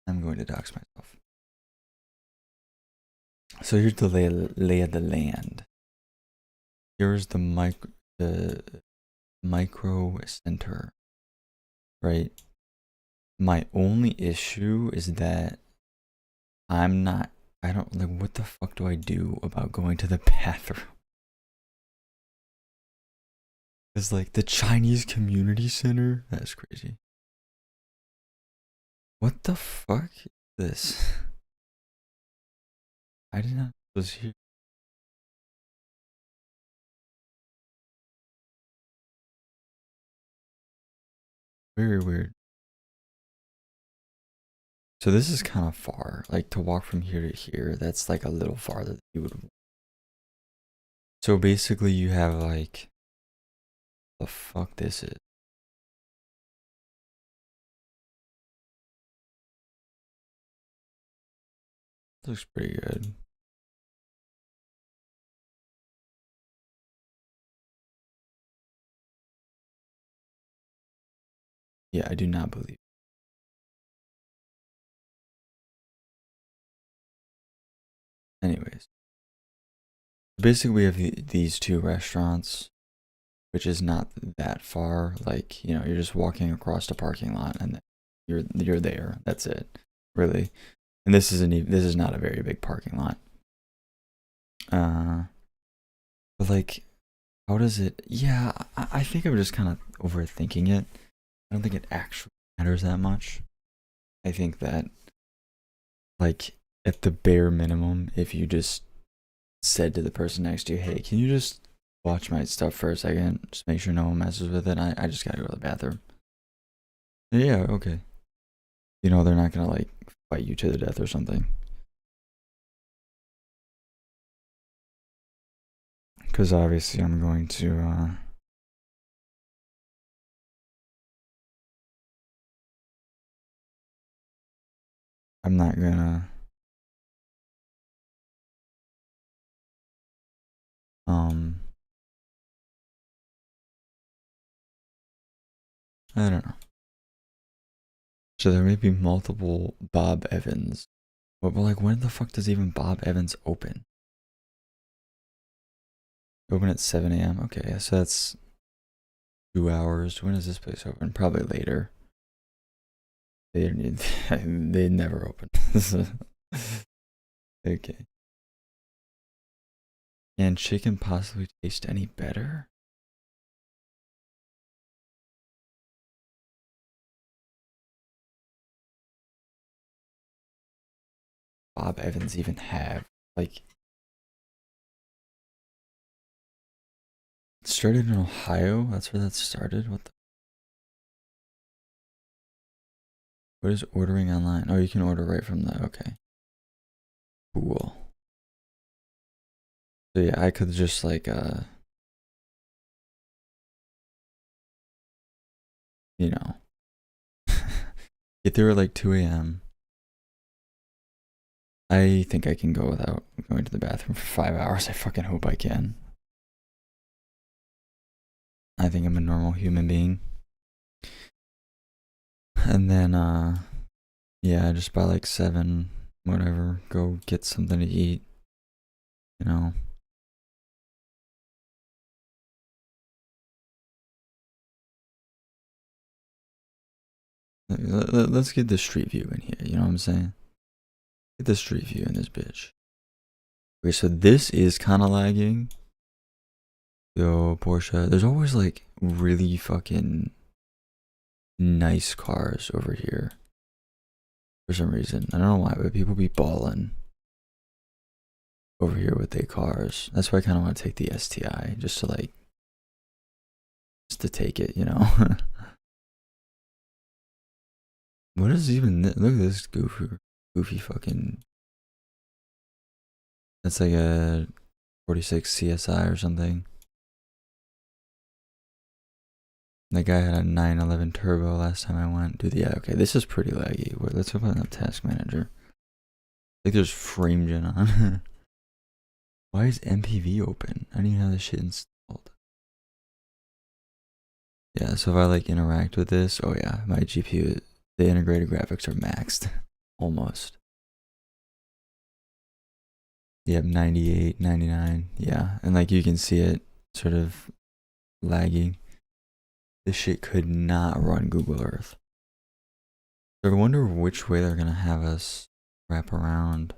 I'm going to dox myself. So here's the lay of the land. Here's the micro center, right? My only issue is that I don't like, what the fuck do I do about going to the bathroom? It's like the Chinese community center. That's crazy. What the fuck is this? I did not was here. Very weird. So this is kind of far. Like to walk from here to here, that's like a little farther than you would. So basically you have like the fuck this is. Looks pretty good. Yeah, I do not believe. Anyways, basically we have these two restaurants, which is not that far. Like, you know, you're just walking across the parking lot and you're there. That's it, really. And this is not a very big parking lot. But like, how does it? Yeah, I think I'm just kind of overthinking it. I don't think it actually matters that much. I think that, like, at the bare minimum, if you just said to the person next to you, hey, can you just watch my stuff for a second? Just make sure no one messes with it. I just gotta go to the bathroom. Yeah, okay. You know, they're not gonna, like, fight you to the death or something. Because obviously I'm going to, I'm not gonna, I don't know. So there may be multiple Bob Evans. But like, when the fuck does even Bob Evans open? Open at 7 a.m. Okay, so that's 2 hours. When is this place open? Probably later. They never open. Okay. Can chicken possibly taste any better? Bob Evans even have, like, it started in Ohio? That's where that started? What is ordering online? Oh, you can order right from the, okay. Cool. So yeah, I could just like, you know, get there at like 2 a.m. I think I can go without going to the bathroom for 5 hours. I fucking hope I can. I think I'm a normal human being. And then, yeah, just by like 7, whatever, go get something to eat, you know. Let's get the street view in here, you know what I'm saying? Get the street view in this bitch. Okay, so this is kind of lagging. Yo, Porsche. There's always like really fucking nice cars over here. For some reason. I don't know why, but people be balling over here with their cars. That's why I kind of want to take the STI. Just to like, just to take it, you know? What is even this? Look at this goofy fucking. That's like a 46 CSI or something. That guy had a 911 turbo last time I went. Dude, yeah, okay, this is pretty laggy. Wait, let's open up Task Manager. Like there's frame gen on. Why is MPV open? I don't even have this shit installed. Yeah, so if I like interact with this, oh yeah, my GPU, the integrated graphics are maxed. Almost. Yep, 98, 99. Yeah, and like you can see it sort of lagging. This shit could not run Google Earth. So I wonder which way they're gonna have us wrap around.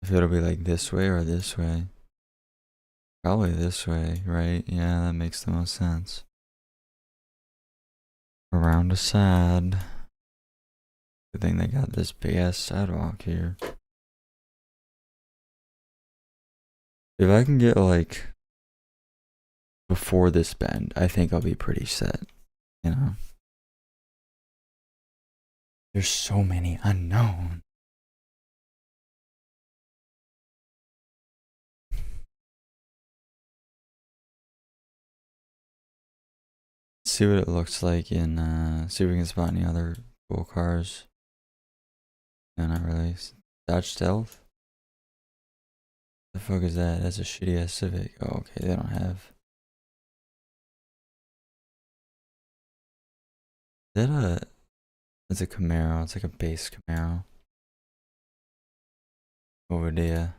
If it'll be like this way or this way. Probably this way, right? Yeah, that makes the most sense. Around the side. Good thing they got this big ass sidewalk here. If I can get like before this bend, I think I'll be pretty set, you know? There's so many unknowns. See what it looks like in, see if we can spot any other cool cars. No, not really. Dodge Stealth? The fuck is that? That's a shitty ass Civic. Oh, okay, they don't have. Is that a. It's a Camaro. It's like a base Camaro. Over there.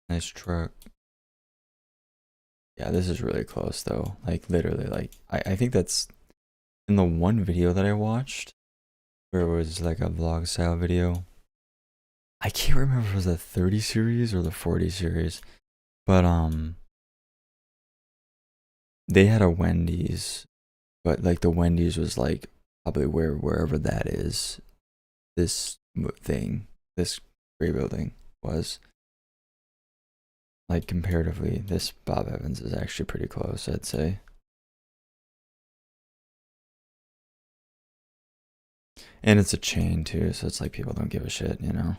Nice truck. Yeah, this is really close though. Like literally, like I think that's in the one video that I watched where it was like a vlog style video. I can't remember if it was the 30 series or the 40 series. But they had a Wendy's, but like the Wendy's was like probably wherever that is. This thing, this gray building was. Like comparatively, this Bob Evans is actually pretty close, I'd say. And it's a chain too, so it's like people don't give a shit, you know.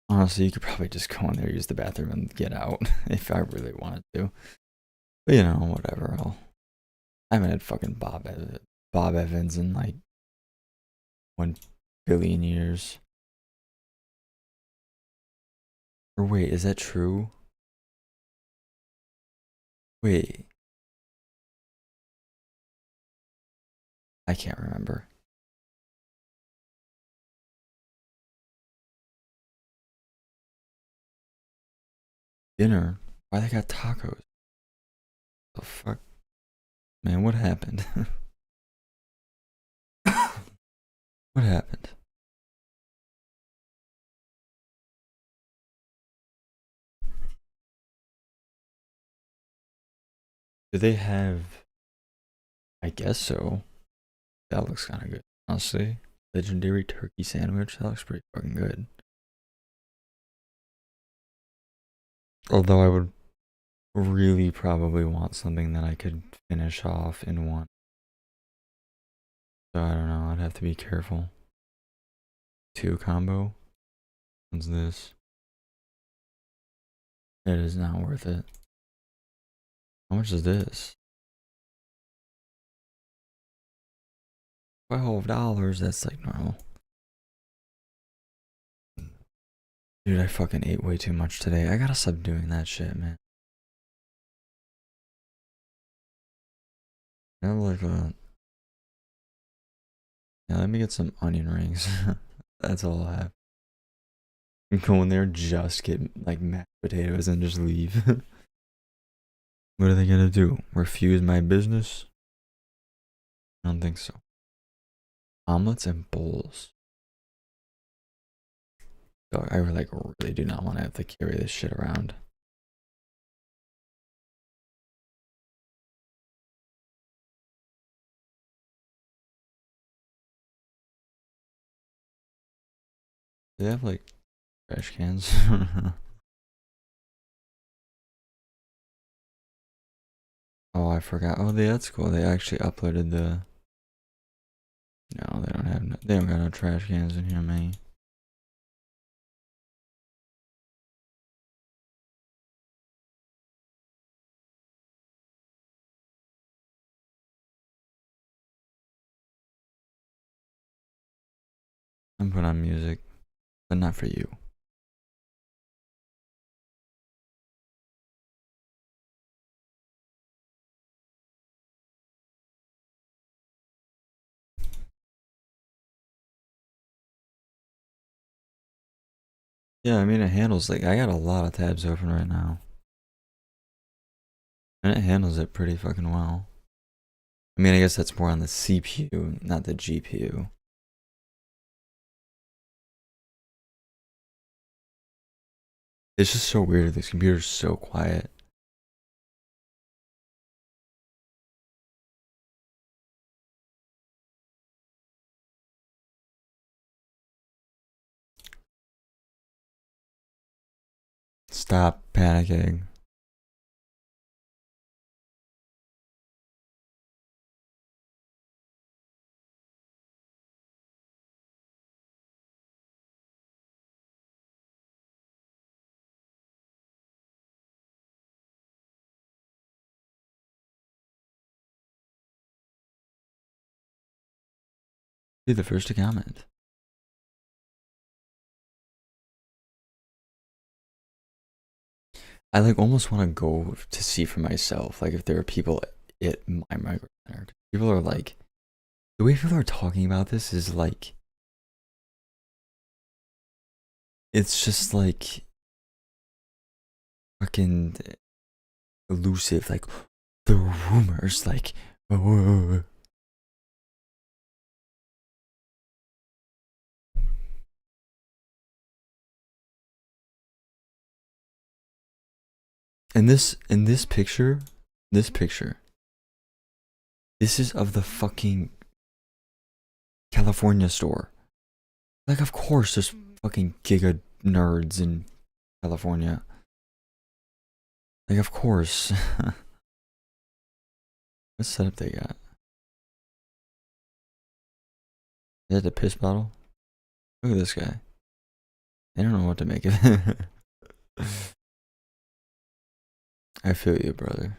Honestly, you could probably just go in there, use the bathroom, and get out if I really wanted to. But you know, whatever. I haven't had fucking Bob Evans in like 1 billion years. Or wait, is that true? Wait. I can't remember. Dinner? Why they got tacos? The fuck? Man, what happened? What happened? Do they have... I guess so. That looks kind of good, honestly. Legendary turkey sandwich. That looks pretty fucking good. Although I would really probably want something that I could finish off in one. So I don't know. I'd have to be careful. 2 combo. What's this? It is not worth it. How much is this? $12. That's like normal. Dude, I fucking ate way too much today. I gotta stop doing that shit, man. I have like a... Yeah, let me get some onion rings. That's all I have. Go in there, just get like mashed potatoes and just leave. What are they gonna do? Refuse my business? I don't think so. Omelets and bowls. So I like really do not want to have to carry this shit around. Do they have like trash cans? Oh, I forgot. Oh, that's cool. They actually uploaded the. No, they don't have. No, they don't got no trash cans in here, man. I'm putting on music, but not for you. Yeah, I mean it handles like I got a lot of tabs open right now, and it handles it pretty fucking well. I mean, I guess that's more on the CPU, not the GPU. It's just so weird. This computer's so quiet. Stop panicking. Be the first to comment. I like almost want to go to see for myself, like if there are people at my micro center. People are like, the way people are talking about this is like, it's just like fucking elusive. Like the rumors, like, and this picture, this picture, this is of the fucking California store. Like, of course, there's fucking giga nerds in California. Like, of course. What setup they got? Is that the piss bottle? Look at this guy. I don't know what to make of it. I feel you, brother.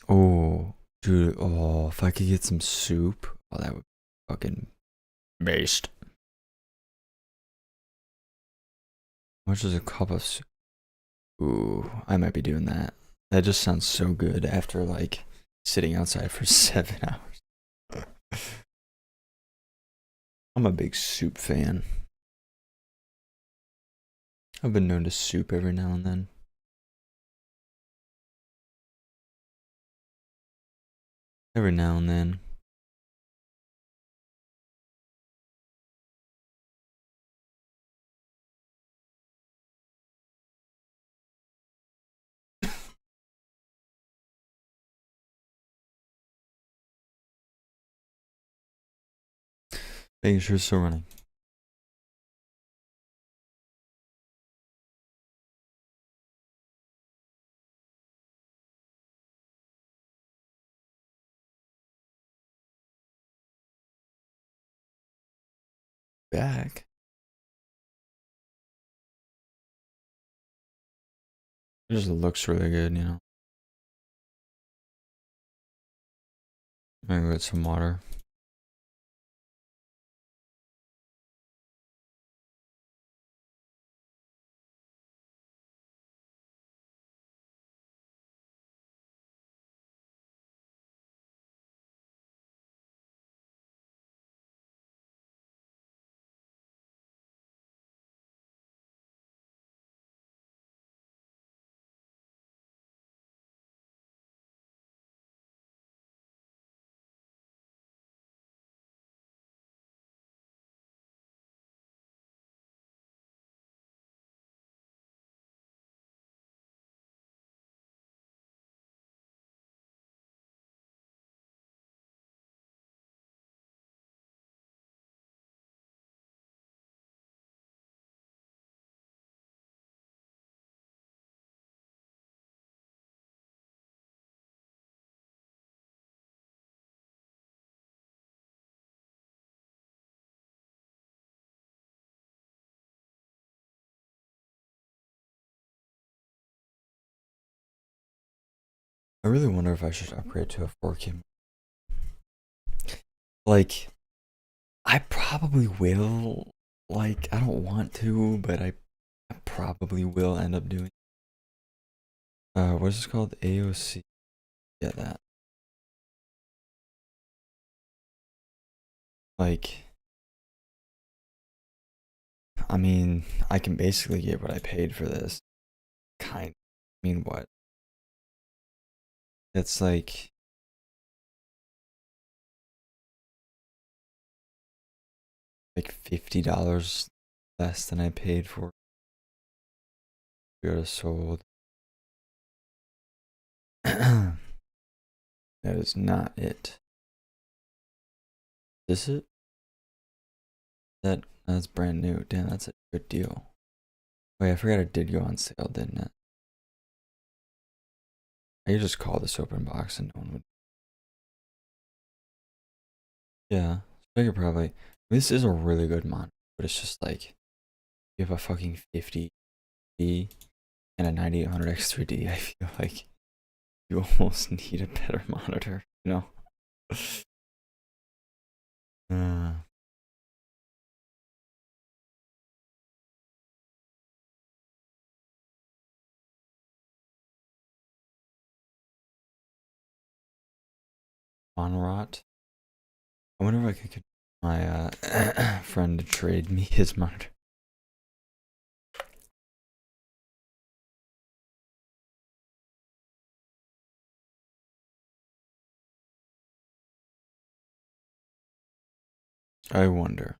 Oh, dude. Oh, if I could get some soup. Oh, that would fucking based. How much is a cup of soup? Ooh, I might be doing that. That just sounds so good after like sitting outside for 7 hours. I'm a big soup fan. I've been known to soup every now and then. Every now and then. Making sure it's still running. Back. It just looks really good, you know. I'm gonna get some water. I really wonder if I should upgrade to a 4K. Like, I probably will. Like, I don't want to, but I probably will end up doing. What is this called? AOC. Yeah, that. Like, I mean, I can basically get what I paid for this. Kind. I mean, what? It's like $50 less than I paid for. It was sold. That is not it. Is it? That's brand new. Damn, that's a good deal. Wait, I forgot it did go on sale, didn't it? I could just call this open box and no one would. Yeah, I could probably. This is a really good monitor, but it's just like you have a fucking 50D and a 9800 X3D. I feel like you almost need a better monitor, you know? Monrot. I wonder if I could get my friend to trade me his monitor. I wonder.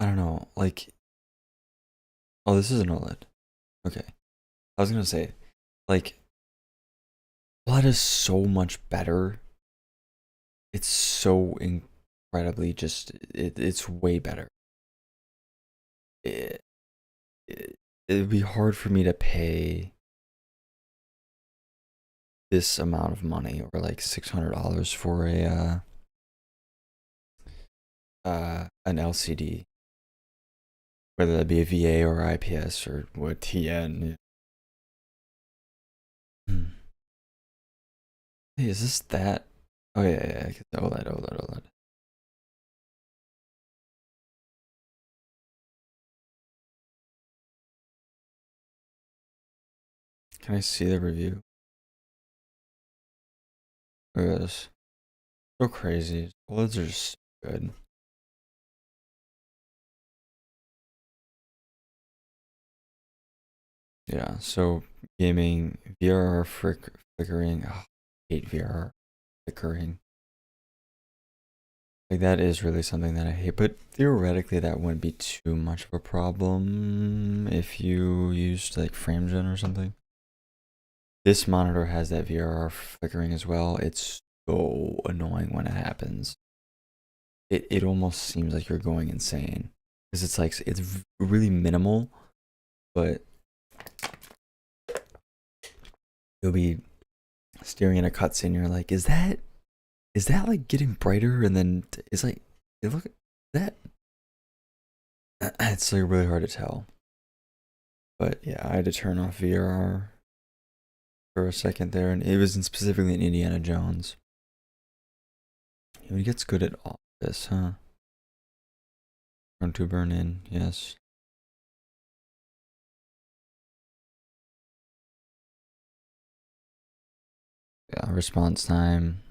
I don't know, like, oh, this is an OLED. Okay. I was gonna say, like, OLED is so much better. It's so incredibly it's way better. It, it'd be hard for me to pay this amount of money, or like $600 for a an LCD, whether that be a VA or IPS or what TN. Hmm. Hey, is this that? Oh yeah, OLED. Can I see the review? Look at this. So crazy. OLEDs are just so good. Yeah, so gaming, VRR flickering. Oh, I hate VRR flickering. Like, that is really something that I hate, but theoretically that wouldn't be too much of a problem if you used like FrameGen or something. This monitor has that VRR flickering as well. It's so annoying when it happens. It almost seems like you're going insane because it's like it's really minimal, but you'll be staring at a cutscene. You're like, is that like getting brighter? And then it's like, look at that. It's like really hard to tell. But yeah, I had to turn off VRR for a second there, and it was specifically in Indiana Jones. He gets good at all this, huh? Turn to burn in, yes. Yeah, response time.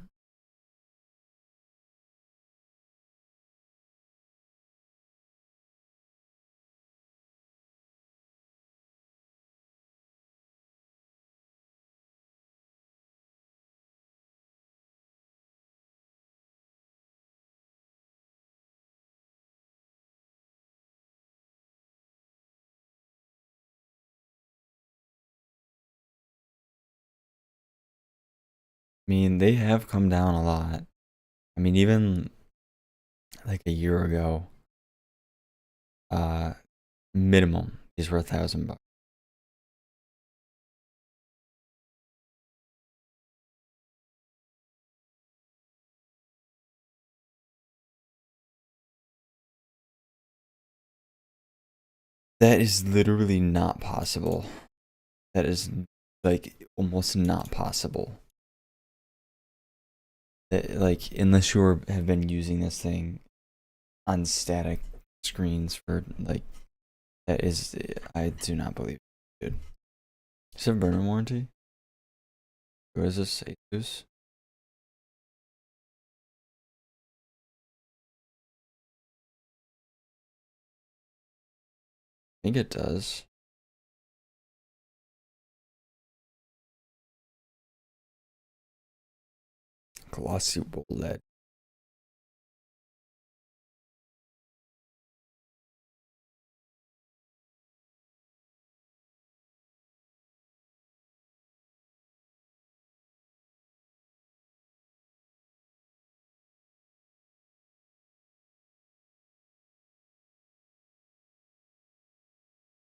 I mean, they have come down a lot. I mean, even like a year ago, uh, minimum these were $1,000. That is literally not possible. That is like almost not possible. That, like, unless you have been using this thing on static screens for like, that is, I do not believe it, dude. Is it burn warranty? Or is this Asus? I think it does. Glossy OLED.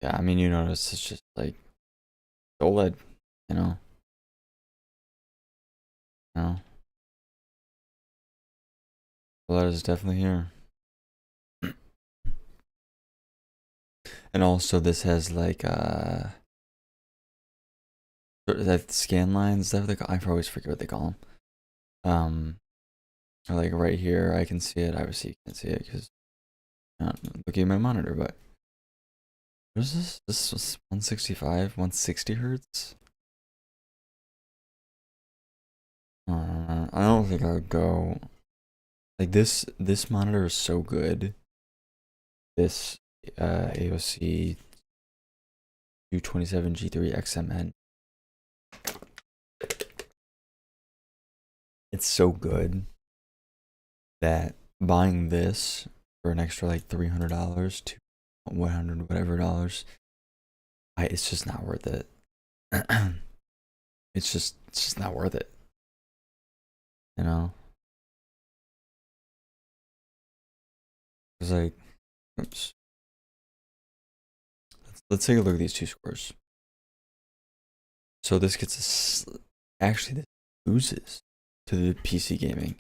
Yeah, I mean, you notice it's just like OLED, you know? No. OLED is definitely here. And also this has like that scan lines, that they call, I always forget what they call them. Like right here I can see it. Obviously you can't see it because I'm not looking at my monitor, but what is this? This was 165, 160 hertz? I don't think I would go like this monitor is so good. This AOC 227 G3 XMN. It's so good that buying this for an extra like $300 to 100 whatever dollars, it's just not worth it. It's just not worth it. You know? It's like, oops. Let's take a look at these two scores. So this gets actually this loses to the PC gaming.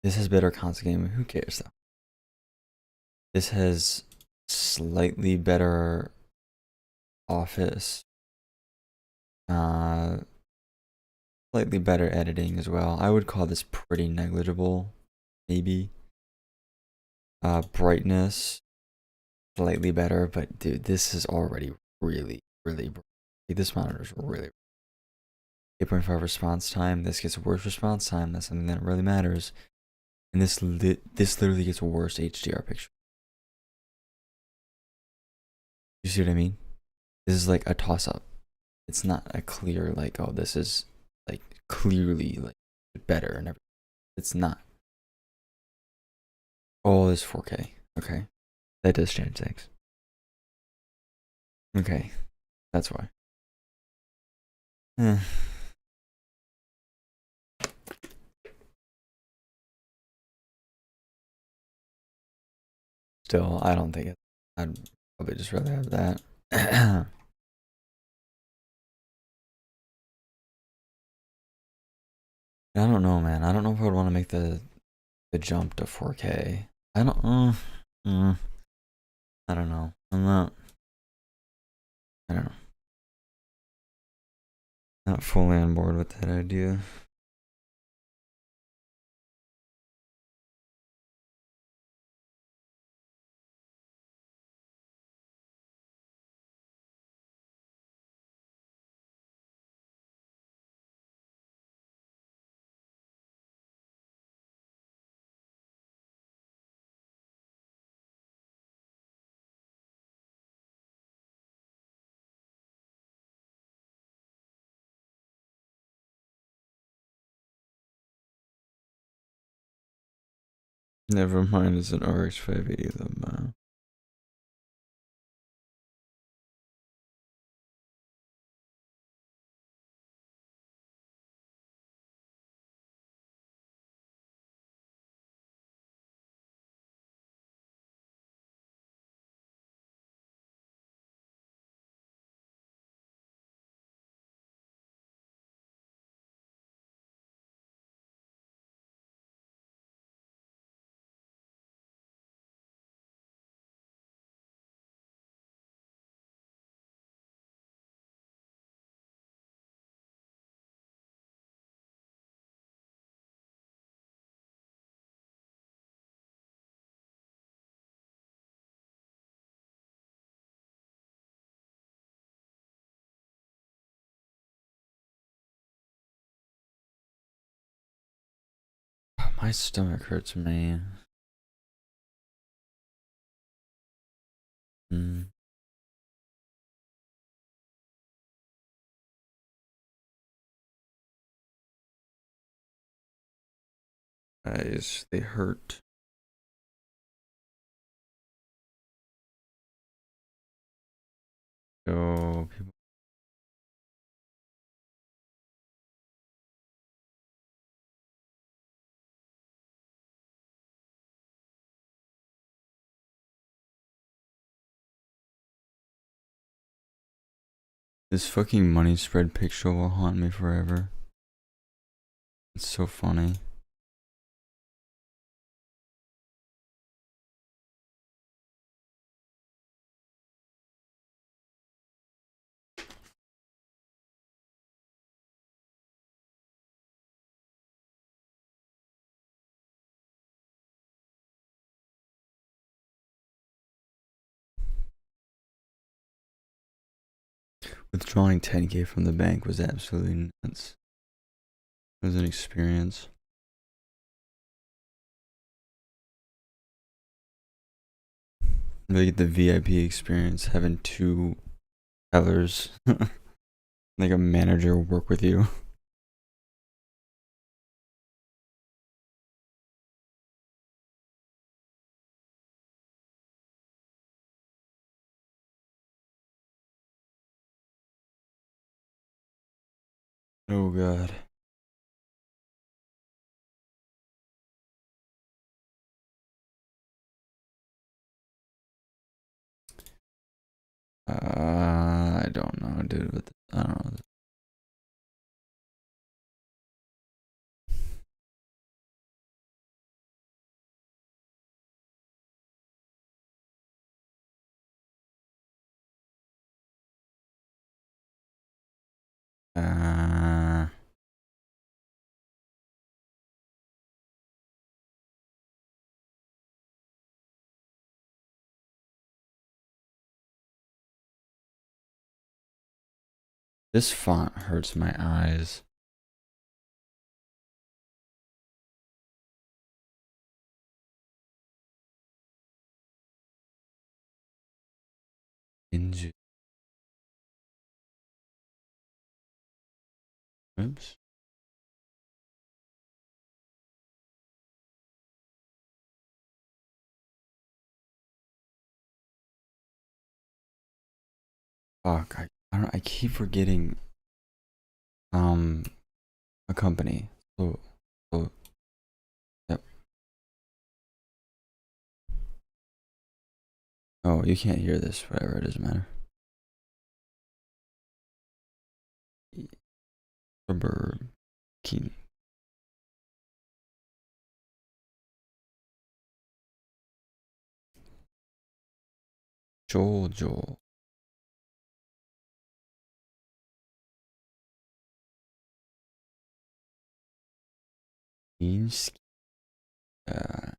This has better console gaming. Who cares though? This has slightly better Office, slightly better editing as well. I would call this pretty negligible, maybe. Brightness, slightly better, but dude, this is already really, really bright. This monitor is really 8.5 response time. This gets worse response time. That's something that really matters. And this literally gets worse HDR picture. You see what I mean? This is like a toss up. It's not a clear like, oh, this is like clearly like better and everything. It's not. Oh, it's 4K. Okay, that does change things. Okay, that's why. Eh. Still, I don't think it. I'd probably just rather have that. I don't know, man. I don't know if I would want to make the jump to 4K. I don't. I don't know. I'm not. I don't know. Not fully on board with that idea. Never mind. It's an RX 580 though. My stomach hurts, man. Guys, they hurt. Yo, people. This fucking money spread picture will haunt me forever. It's so funny. Withdrawing 10K from the bank was absolutely nuts. It was an experience. Like the VIP experience, having two tellers, like a manager work with you. Oh god. I don't know, dude. But I don't know. This font hurts my eyes. Inju. Oops. Fuck. I don't. I keep forgetting. A company. So. Yep. Oh, you can't hear this. Whatever. It doesn't matter. Suburb. King. Joel. Inski. What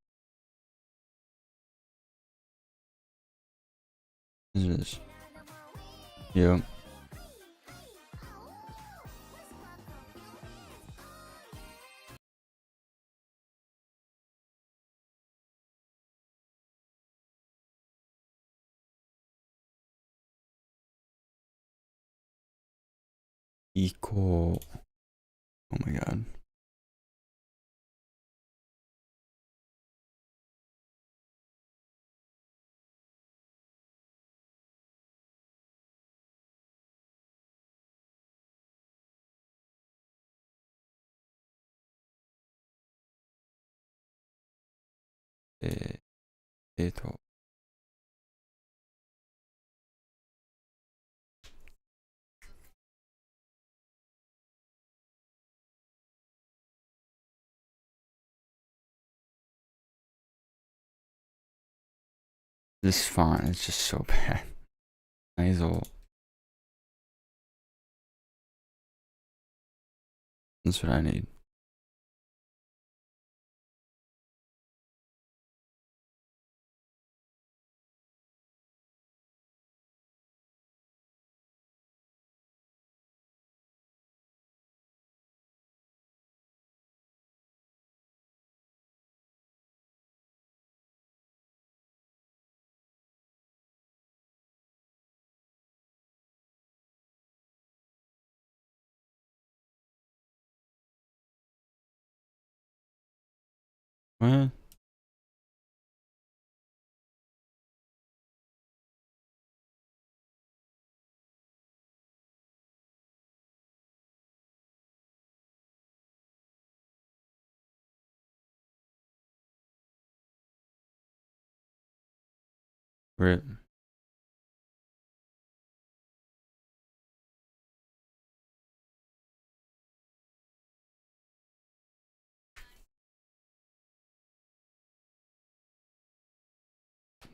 is this? Yep. Equal. Oh my god. Eh, eto. This font is just so bad. Nasal. That's what I need. What? Rip.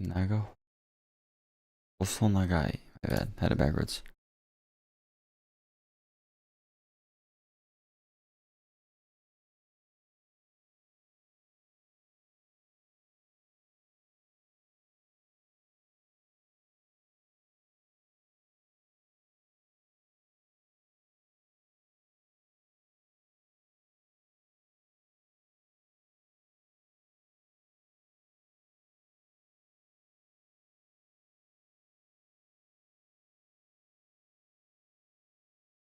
Nago. Also Nagai. My bad. Had it backwards.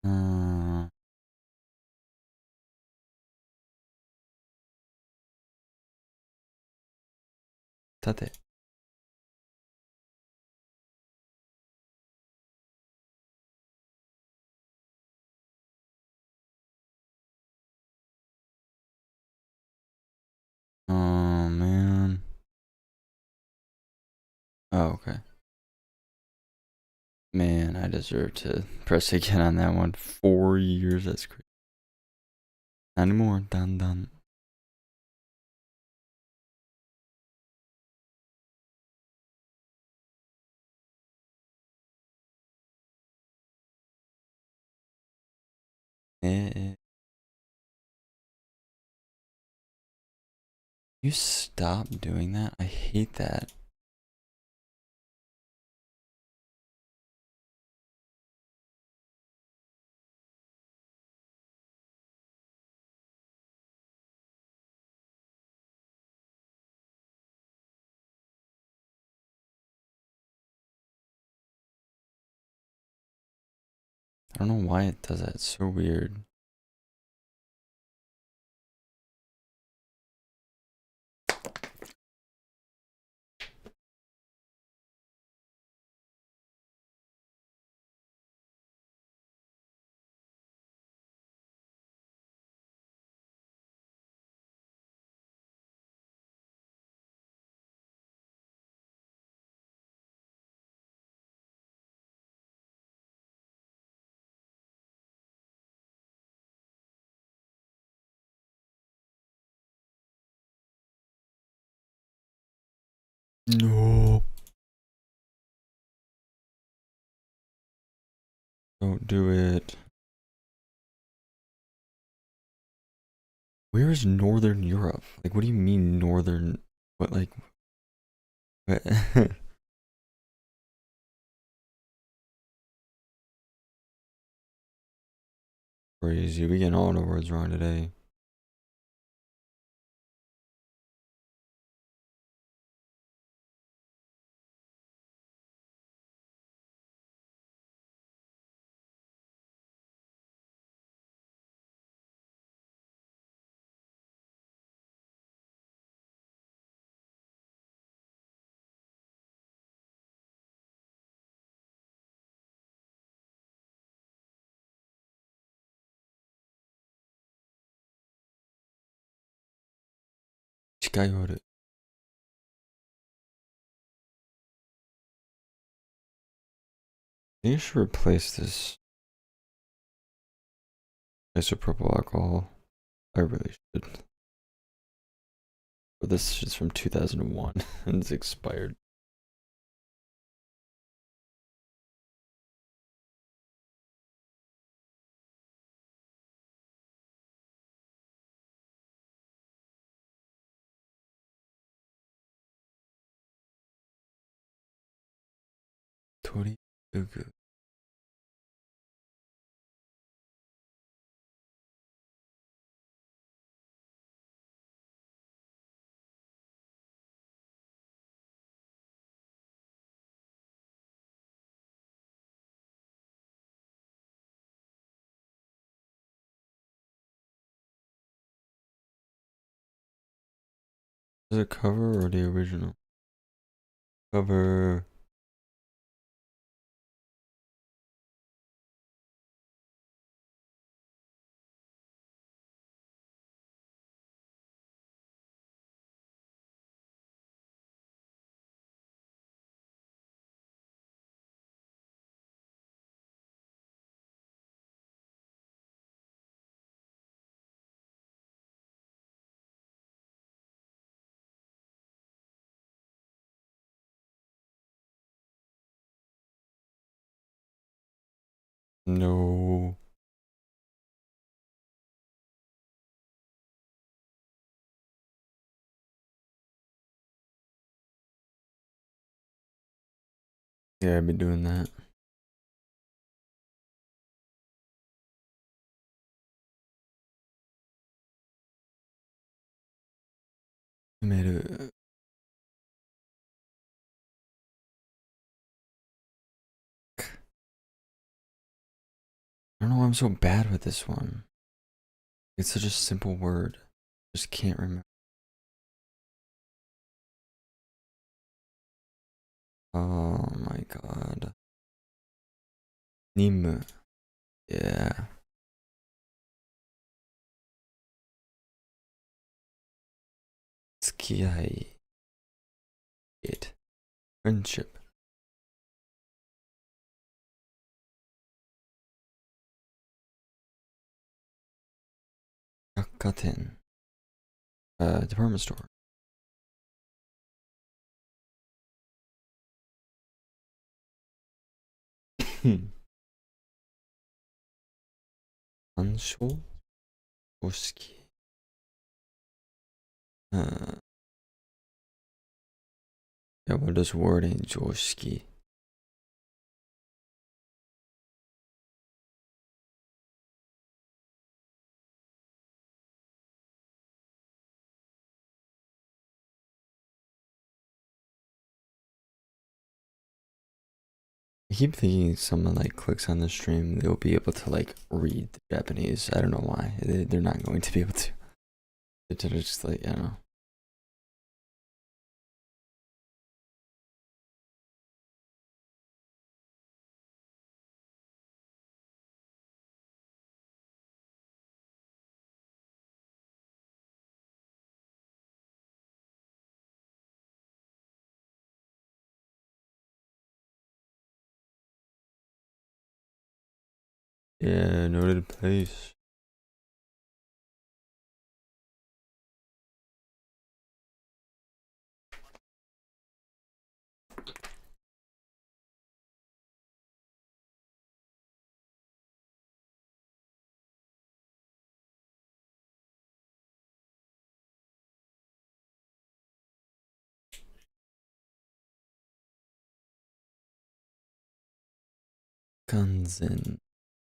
Uh, Tate. Oh man. Oh, okay. Man, I deserve to press again on that one. 4 years, that's crazy. Not anymore. Done, done. Eh. You stop doing that? I hate that. I don't know why it does that. It's so weird. No. Don't do it. Where is Northern Europe? Like, what do you mean Northern? What, like, what? Crazy. We getting all the words wrong today. Chikayoru. You should replace this isopropyl alcohol. I really should. But this is from 2001 and it's expired. Tori Ugu. Is it cover or the original? Cover. No. Yeah, I've been doing that. I made a. I don't know why I'm so bad with this one. It's such a simple word. Just can't remember. Oh my god. Nim. Yeah. Tsukiyai. It. Friendship. Yakkaten. Department store. Ansho? Oshiki. Yeah, what does wording joshiki? I keep thinking someone like clicks on the stream, they'll be able to like read the Japanese. I don't know why. They're not going to be able to. They're just like, I don't know. Yeah, noted place. Kanzen.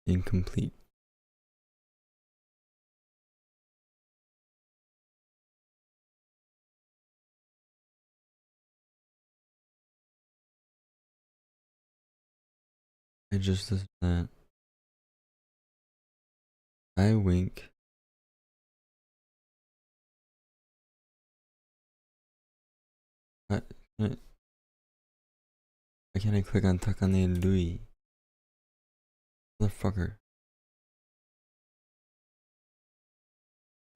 Incomplete. I just listened to that. I wink. What? Why can't I click on Takane Lui? Motherfucker.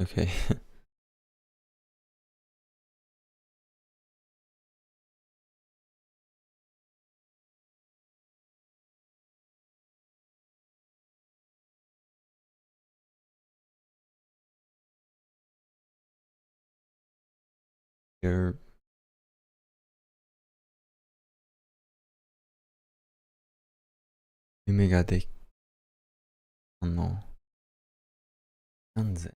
Okay. Here. Yume ga de. No. Kanzen.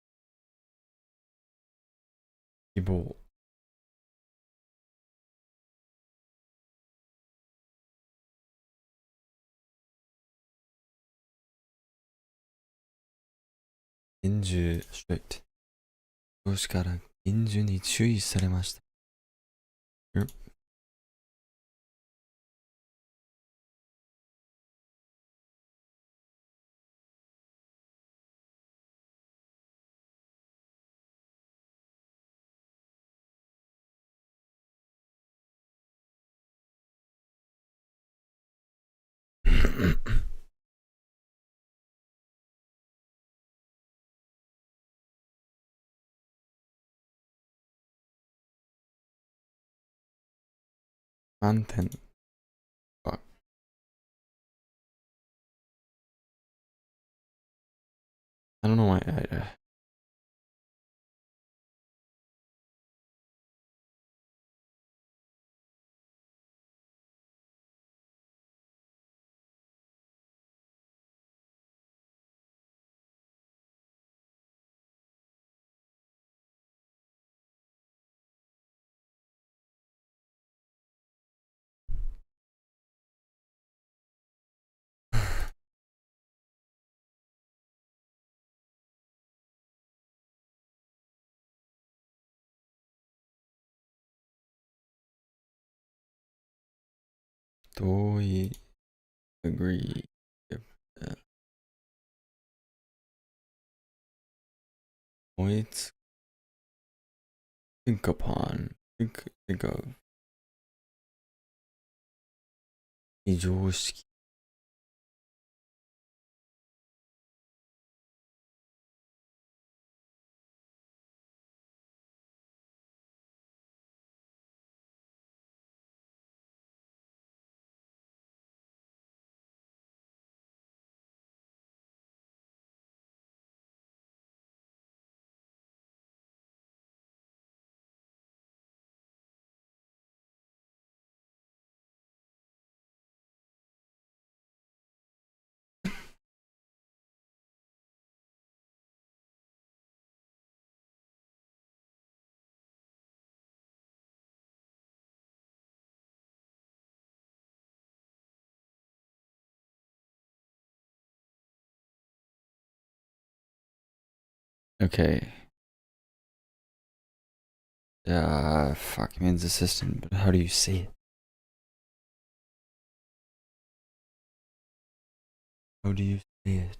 希望。厳重 strict 上司から厳重に注意されました。Content. Fuck. I don't know why I totally agree with that. Points. Think upon. Think of. 非常識。Okay. Fuck, means assistant, but how do you say it? How do you say it?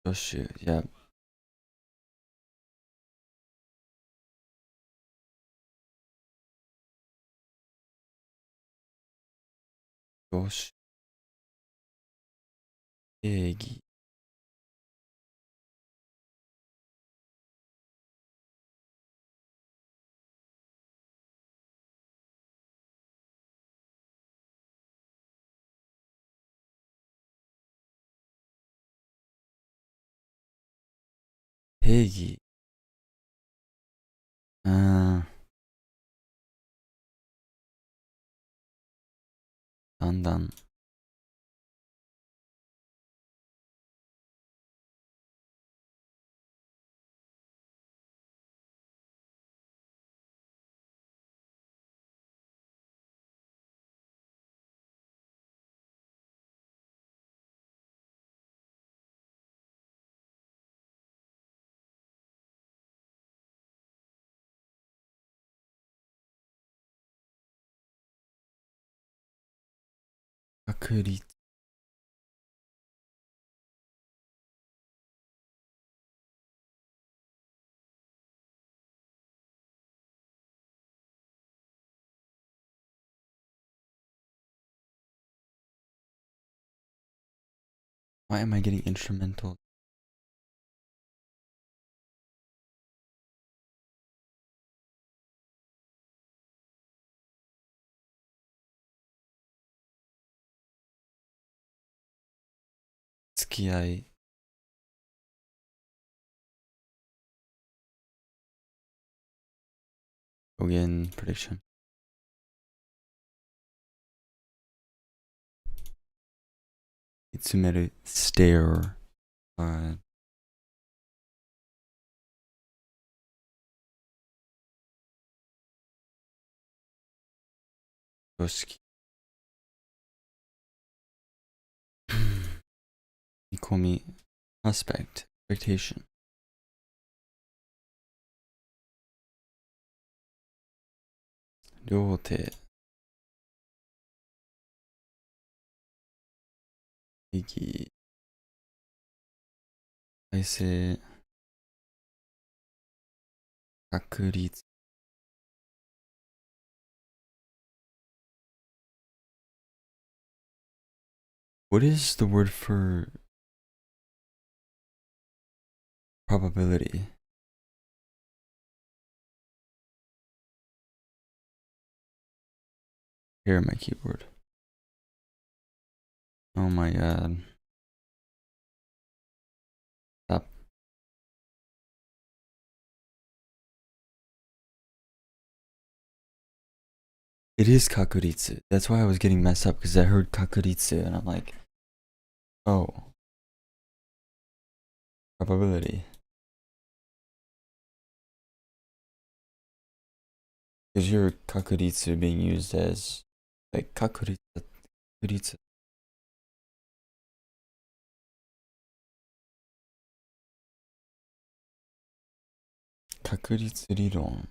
Josh, yeah. Josh, 定義。定義。だんだん。確率。Why am I getting instrumental?付き合い。予言 prediction. 見つめる stare. 常識。見込み aspect expectation. 両手。意義。体制。確率。What is the word for probability? Here, my keyboard. Oh my god. Stop. It is kakuritsu. That's why I was getting messed up, because I heard kakuritsu and I'm like, oh. Probability. Is your kakuritsu being used as like kakuritsu? Kakuritsu 理論。